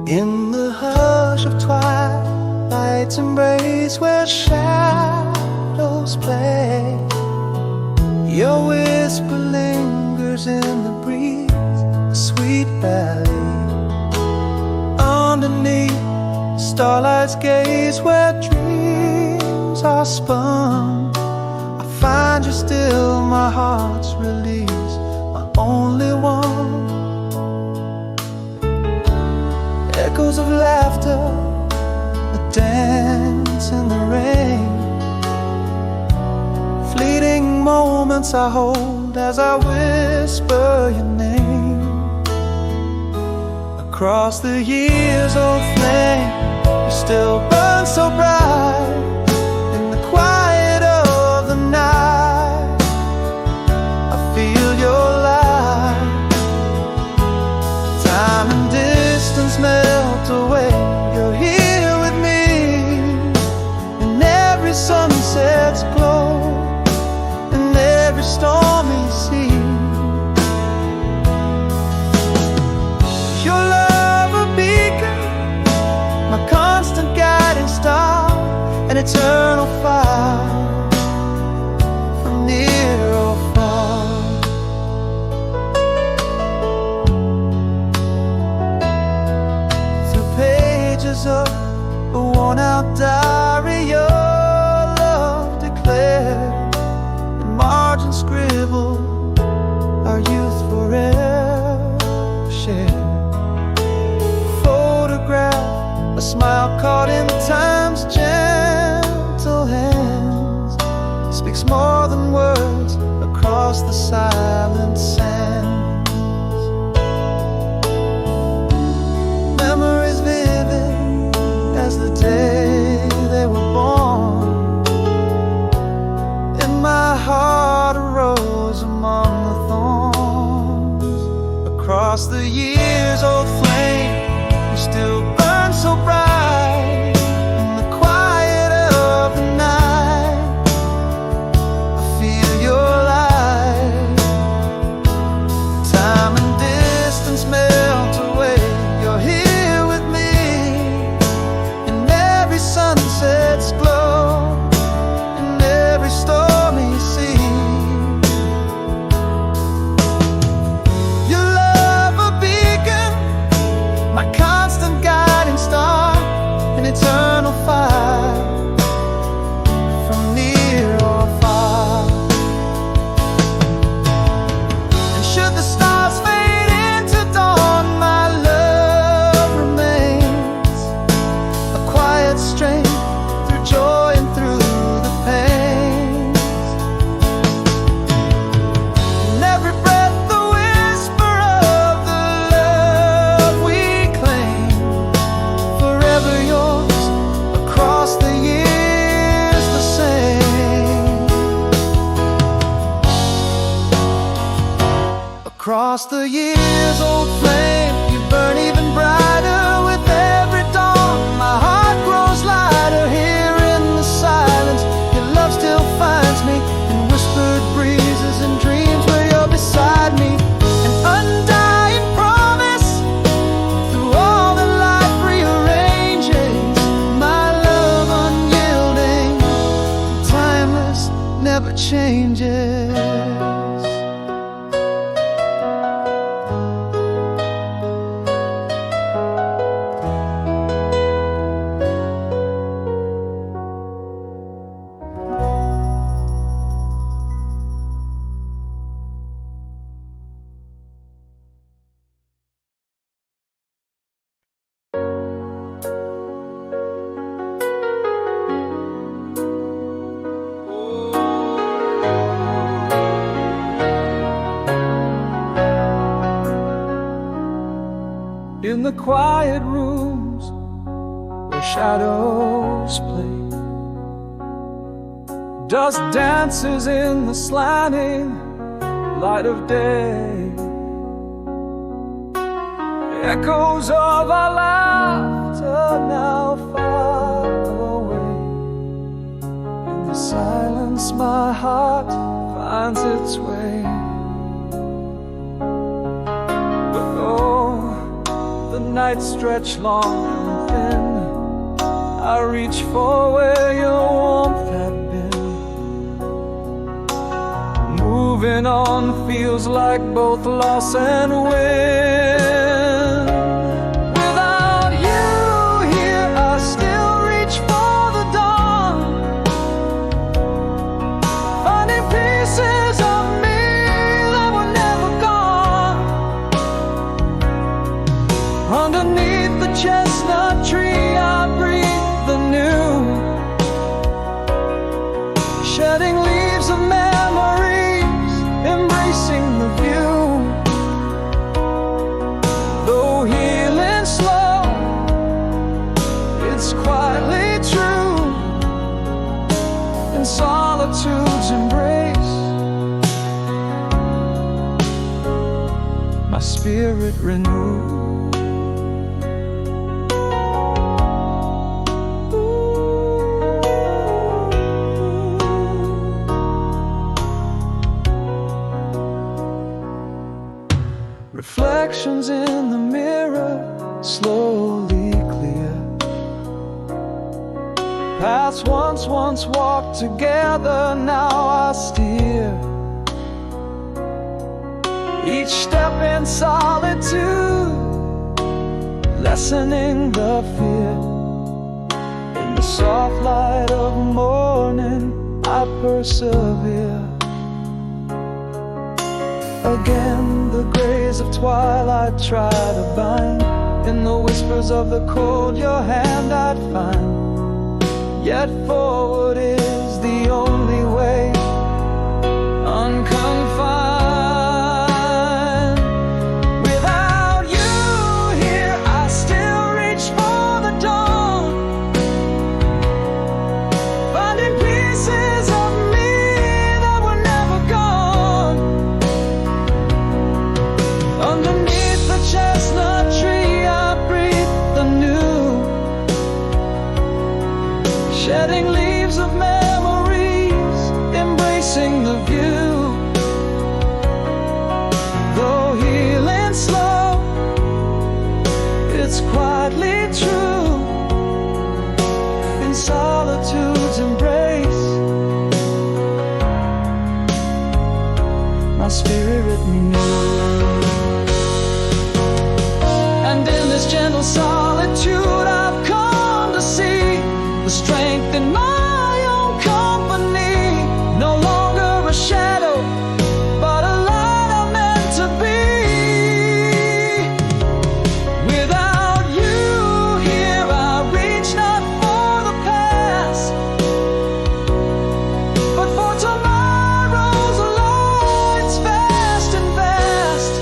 Speaker 3: In the hush of twilight's embrace, where shadows play, your whisper lingers in the breeze, a sweet valley. Underneath starlight's gaze, where dreams are spun, I find you still, my heart's release, my only one. Echoes of laughter, a dance in the rain, fleeting moments I hold as I whisper your name. Across the years, old flame, you still burn so bright. In the quiet of the night, I feel your light. Time and distance melt away, you're here with me, in every sunset's glow, in every stormy sea. Your love a beacon, my constant guiding star, an eternal fire.
Speaker 2: across the silent sands. Memories vivid as the day they were born. In my heart a rose among the thorns. Across the years, old flame, you still burn so bright. In the quiet of the night, I feel your light. Time and distance melt away. You're here with me in every sunset's glow, in every stormy sea. Your love a beacon, my constant guiding star, an eternal fire from near or far. And should the stars fade into dawn, my love remains a quiet strength through joy and through the pains. In every breath, the whisper of the love we claim. Forever yours, across the years the same. Across the years, old flame, you burn even brighter with every dawn. My heart grows lighter here in the silence. Your love still finds me in whispered breezes and dreams where you're beside me. An undying promise through all that life rearranges. My love unyielding, timeless, never changes. In the quiet rooms where shadows play, dust dances in the slanting light of day. Echoes of our laughter now far away. In the silence my heart finds its way. But oh, the nights stretch long and thin. I reach for where your warmth had been. Moving on feels like both loss and win. Without you here, I still reach for the dawn, finding pieces of me that were never gone. Underneath the chestnut tree I breathe anew, shedding leaves of memories, embracing the view. Though healing slow, it's quietly true. In solitude's embrace, my spirit renewed. Reflections in the mirror slowly clear. Paths once walked together, now I steer. Each step in solitude, lessening the fear. In the soft light of morning, I persevere. Again, the grays of twilight try to bind. In the whispers of the cold, your hand I'd find. Yet forward is the only way, unconfined.
Speaker 1: my spirit renewed. And in this gentle solitude I've come to see the strength in my own company. No longer a shadow, but a light I'm meant to be. Without you here I reach not for the past, but for tomorrow's lights fast and fast.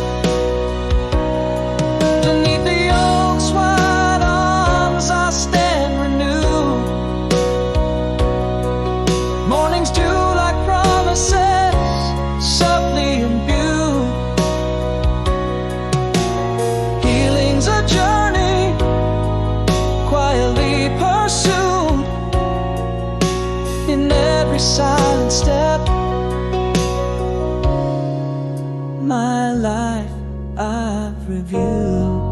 Speaker 1: Beneath the oak's wide arms I stand renewed. Mornings dew like promises, subtly imbued. Healing's a journey, quietly pursued. In every silent step, my life I've reviewed.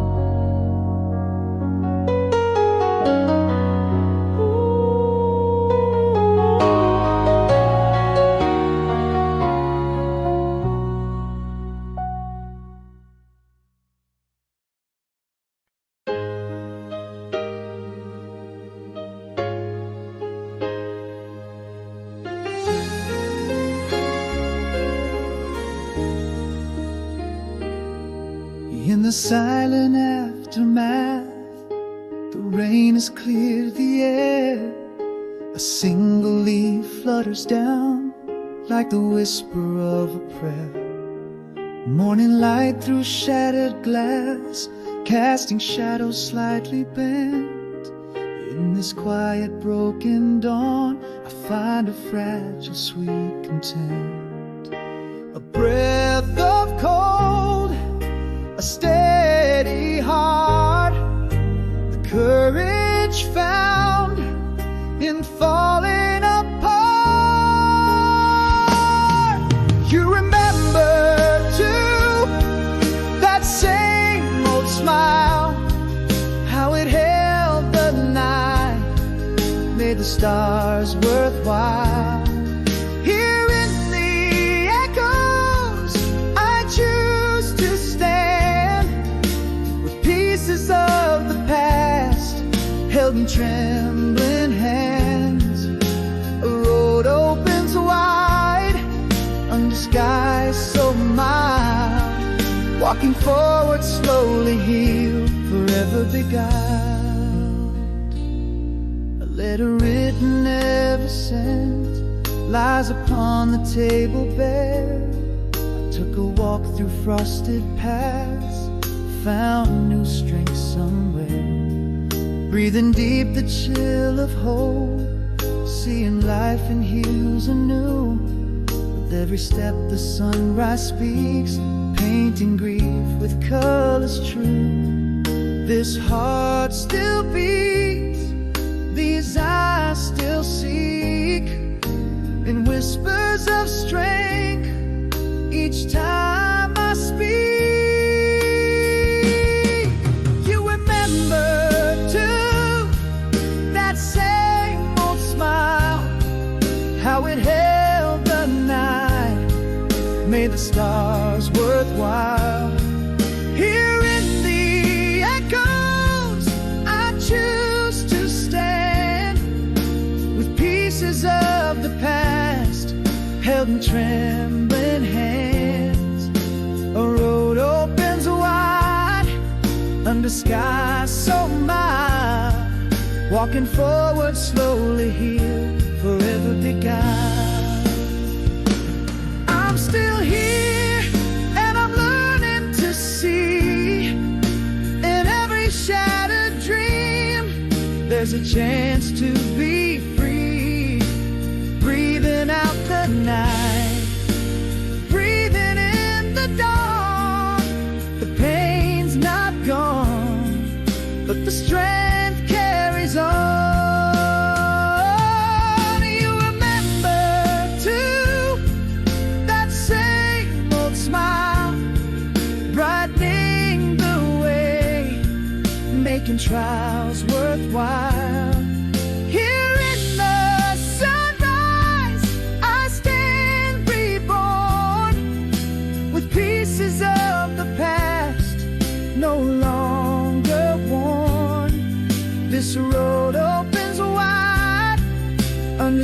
Speaker 2: In the silent aftermath, the rain has cleared the air. A single leaf flutters down like the whisper of a prayer. Morning light through shattered glass, casting shadows slightly bent. In this quiet broken dawn, I find a fragile sweet content. A breath of cold, a steady heart, the courage found in falling apart. You remember too that same old smile, how it held the night, made the stars worthwhile. Here in the echoes I choose to stand, with pieces of the past held in trembling hands. A road opens wide under skies so mild, walking forward slowly healed, forever beguiled. A letter written, never sent, lies upon the table bare. I took a walk through frosted paths, found new strength somewhere. Breathing deep the chill of hope, seeing life in hues anew. With every step the sunrise speaks, painting grief with colors true. This heart still beats, these eyes still seek, in whispers of strength each time I speak. You remember too that same old smile, how it held the night, made the stars worthwhile. Here in the echoes I choose to stand, with pieces of the past held in trembling hands. A road opens wide under skies so mild, walking forward slowly here, forever beguiled. I'm still here and I'm learning to see, in every shattered dream there's a chance to be free. Breathing out the night, breathing in the dawn. The pain's not gone, but the strength carries on. You remember too that same old smile, brightening the way, making trials worthwhile. Here in the sunrise I stand reborn,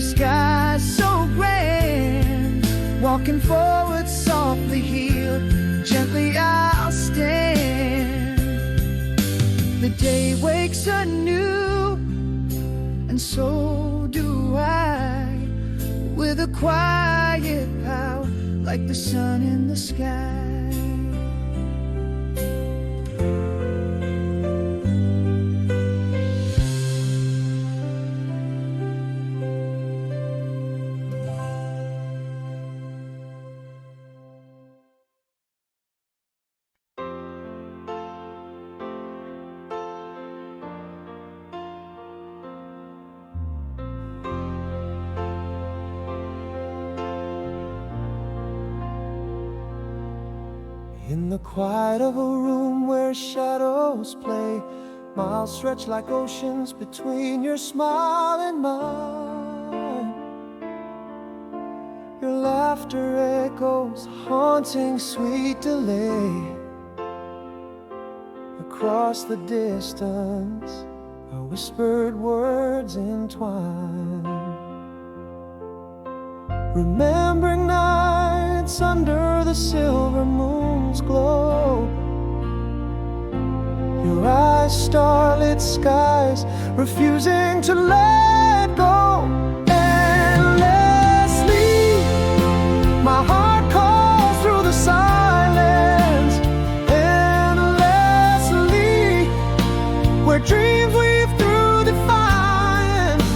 Speaker 2: skies so grand, walking forward softly healed, gently I'll stand. The day wakes anew, and so do I, with a quiet power like the sun in the sky.
Speaker 1: In the quiet of a room where shadows play, miles stretch like oceans between your smile and mine. Your laughter echoes, haunting sweet delay. Across the distance, our whispered words entwine. Remembering nights under the silver moon's glow, your eyes, starlit skies, refusing to let go. Endlessly, my heart calls through the silence. Endlessly, where dreams weave through defiance.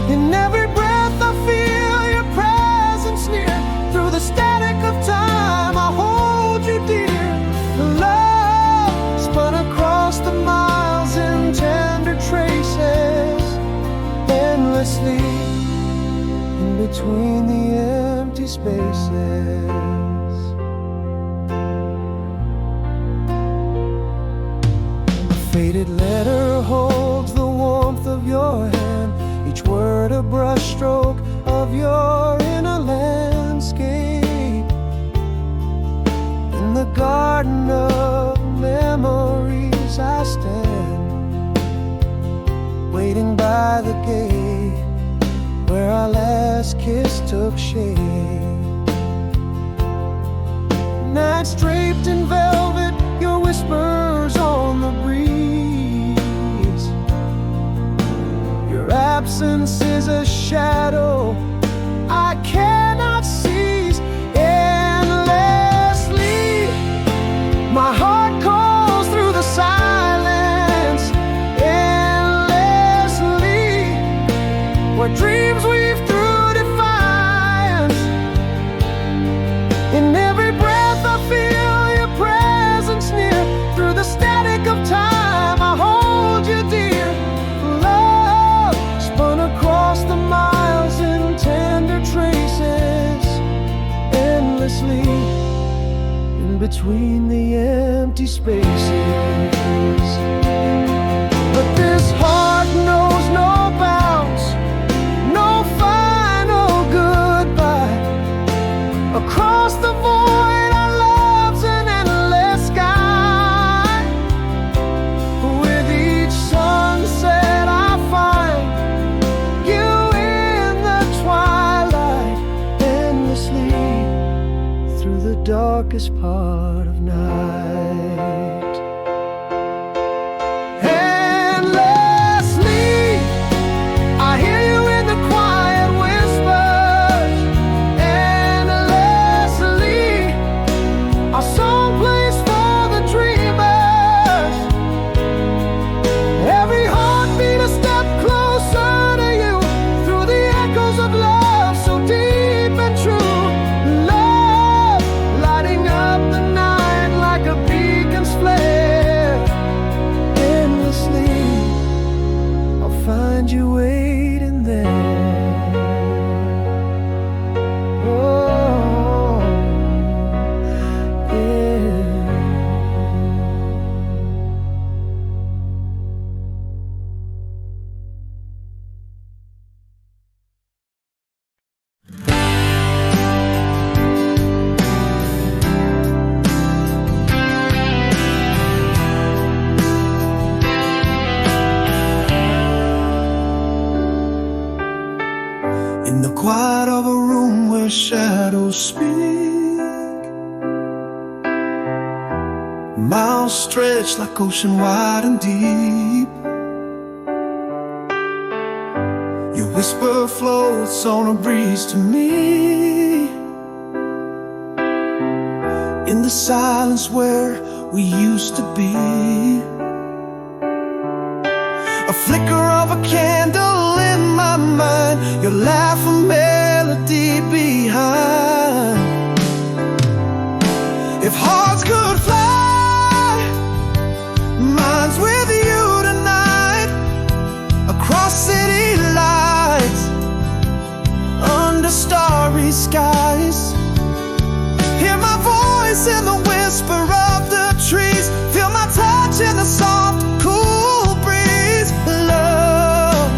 Speaker 1: In every breath I feel your presence near. Through the static of time I hold you dear. Love spun across the miles in tender traces. Endlessly, in between the empty spaces. A faded letter holds the warmth of your hand, each word a brushstroke of your inner landscape. In the garden of memories I stand, waiting by the gate where our last kiss took shape. Nights draped in velvet, your whispers on the breeze. Your absence is a shadow I cannot seize. Endlessly, my heart calls through the silence. Endlessly, where dreams weave through defiance. In every breath I feel your presence near. Through the static of time I hold you dear. Love spun across the miles in tender traces. Endlessly, in between the empty spaces. But this heart knows no bounds, no final goodbye. Across the void our love's an endless sky. With each sunset I find you in the twilight. Endlessly, through the darkest part of night. Endlessly, I hear you in the quiet whispers. Endlessly, a song plays for the dreamers. Every heartbeat a step closer to you. Through the echoes of love so deep and true. Love lighting up the night like a beacon's flare.
Speaker 2: Miles stretch like ocean wide and deep. Your whisper floats on a breeze to me. In the silence where we used to be. A flicker of a candle in my mind. Your laugh a melody behind. If hearts could fly, mine's with you tonight. Across city lights, under starry skies. Hear my voice in the whisper of the trees. Feel my touch in the soft, cool breeze. Love,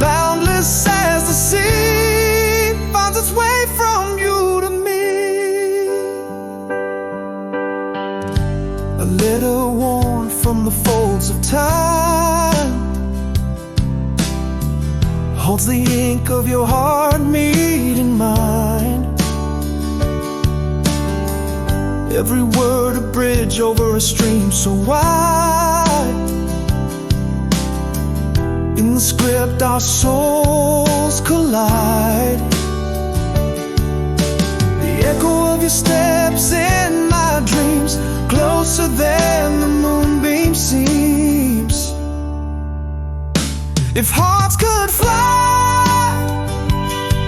Speaker 2: boundless as the sea, finds its way from you to me. A letter worn from the folds of time holds the ink of your heart meeting mine. Every word a bridge over a stream so wide. In the script our souls collide. The echo of your steps in my dreams, closer than the moonbeam seems. If hearts could fly,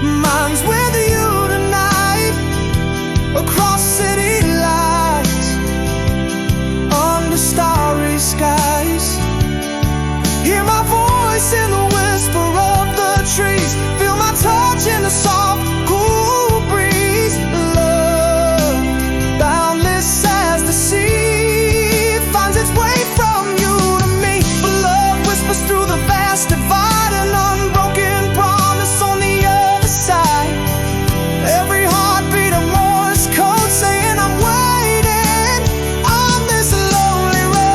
Speaker 2: mine's with you tonight. Across city lights, under starry skies. Hear my voice in the whisper of the trees. Feel my touch in the soft, cool breeze. Love, boundless as the sea, finds its way from you to me. But love whispers through the vast divide, an unbroken promise on the other side. Every heartbeat a Morse code saying I'm waiting on this lonely road.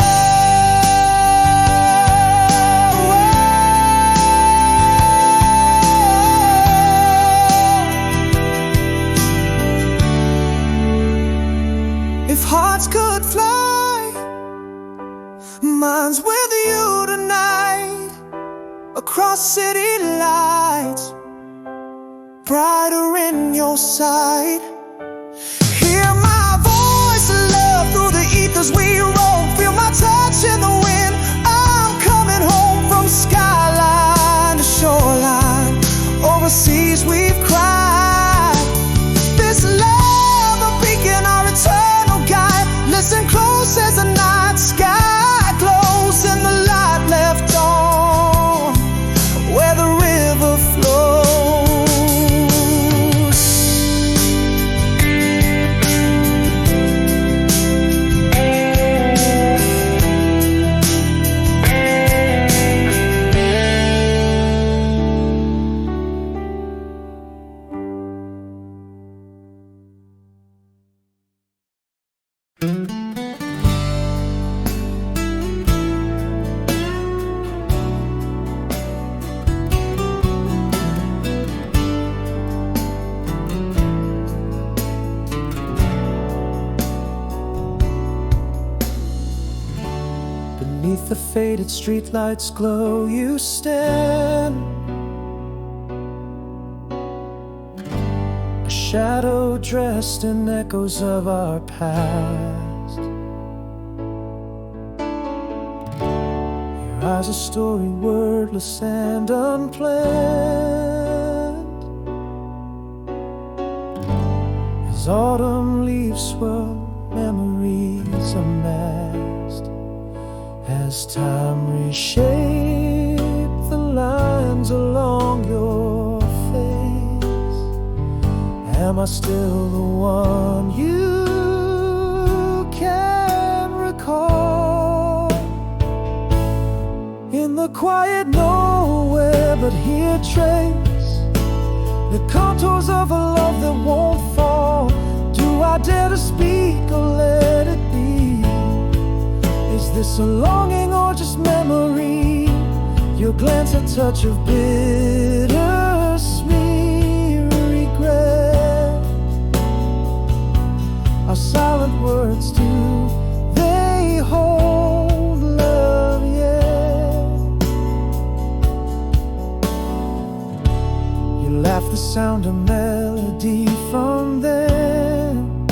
Speaker 2: If hearts could fly, mine's with you tonight. Across city lights, brighter in your sight. Hear my voice, love, through the ethers we roll. Feel my touch in the wind. I'm coming home from skyline to shoreline. Overseas we've cried. This love, a beacon, our eternal guide. Listen close as the night sky glows and the light left on where the river flows. Beneath the faded streetlights glow, you stand, a shadow dressed in echoes of our past. Your eyes a story wordless and unplanned. As autumn leaves swirl, memories amassed. As time reshaped the lines along your face, am I still the one you can recall? In the quiet nowhere but here trace the contours of a love that won't fall. Do I dare to speak or let it be? Is this a longing or just memory? Your glance a touch of bittersweet regret. Our silent words, do they sound a melody from them.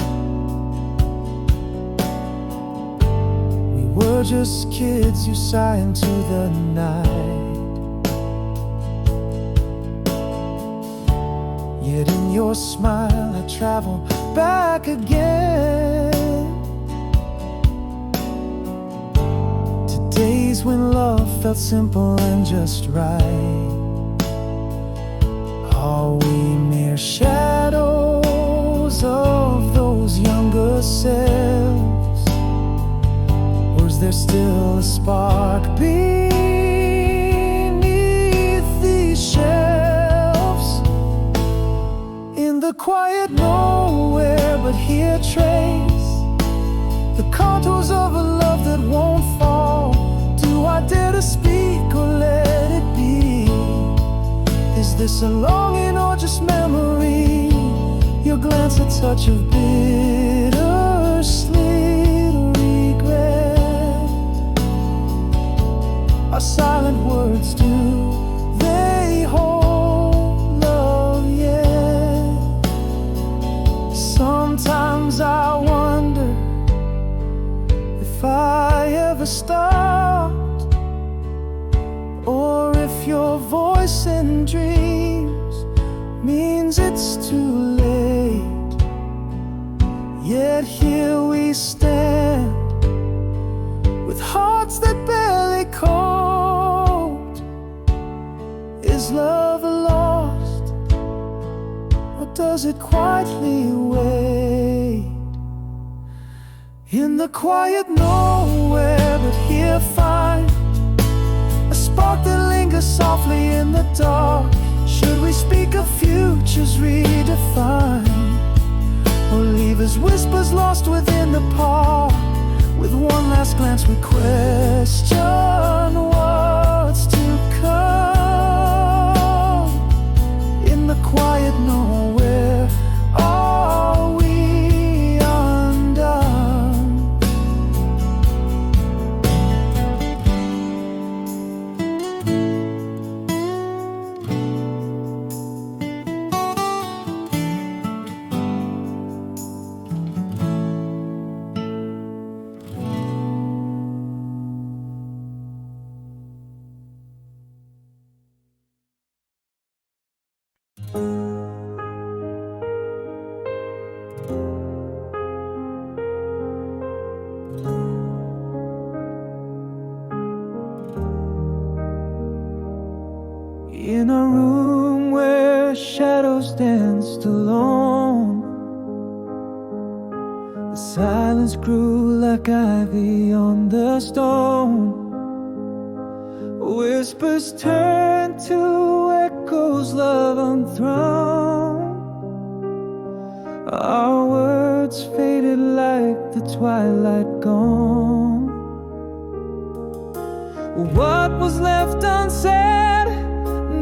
Speaker 2: We were just kids, you sigh into the night. Yet in your smile I travel back again to days when love felt simple and just right. Are we mere shadows of those younger selves? Or is there still a spark beneath these shelves? In the quiet nowhere but here trace the contours of a love that won't fall. Do I dare to speak or let it be? Is this a longing or just memory? Your glance a touch of bittersweet regret. Our silent words, do they hold love yet? Sometimes I wonder if I ever stopped, or if your voice in dreams means it's too late. Yet here we stand with hearts that barely cold. Is love lost, or does it quietly wait? In the quiet nowhere but here find a spark that lingers softly in the dark. Should we speak of futures redefined, or leave as whispers lost within the park? With one last glance we question what's to come. In the quiet nowhere, are we undone? In a room where shadows danced alone, the silence grew like ivy on the stone. Whispers turned to echoes, love unthrown. Our words faded like the twilight gone. What was left unsaid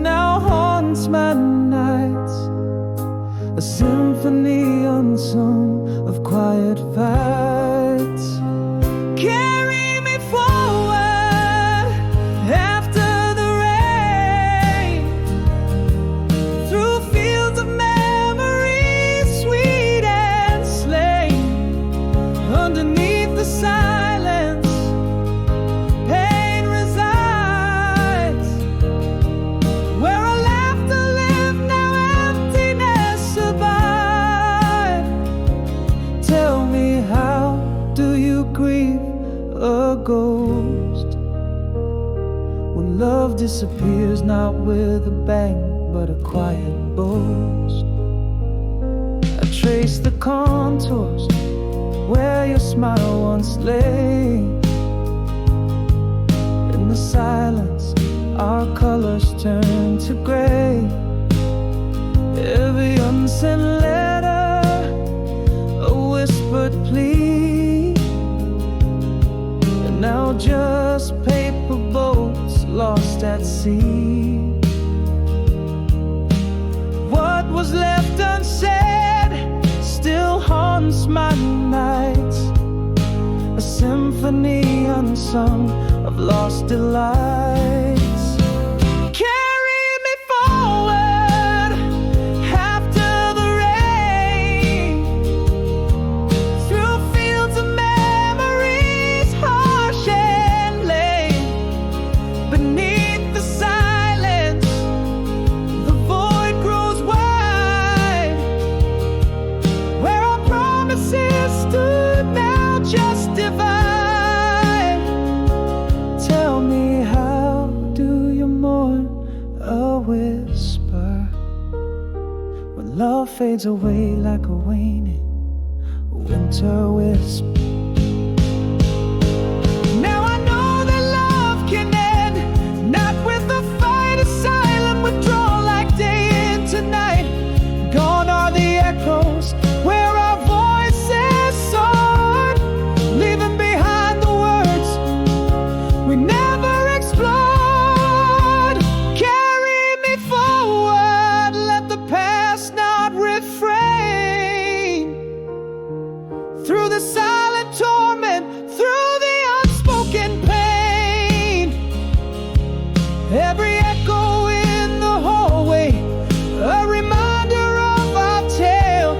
Speaker 2: now haunts my nights, a symphony unsung of quiet fights. Carry me forward after the rain, through fields of memories, sweet and slain. Underneath the silence, pain resides. Where our laughter lived, now emptiness survive. Tell me, how do you grieve a ghost when love disappears, not with a bang but a quiet boast? I trace the contours where your smile once lay. In the silence, our colors turn to gray. Every unsent letter, a whispered plea, and now just paper boats lost at sea. What was left unsaid still haunts my nights, a symphony unsung of lost delights. Carry me forward fades away like a waning winter wisp. Now I know that love can end, not with a fight, a silent withdrawal like day into night. Gone are the echoes where our voices soared, leaving behind the words we never explored. Carry me forward, let the past not refrain. Through the silent torment, through the unspoken pain, every echo in the hallway, a reminder of our tale.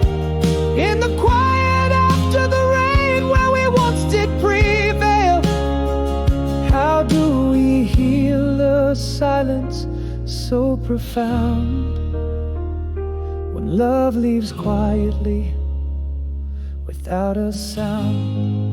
Speaker 2: In the quiet after the rain, where we once did prevail. How do we heal a silence so profound, when love leaves quietly without a sound?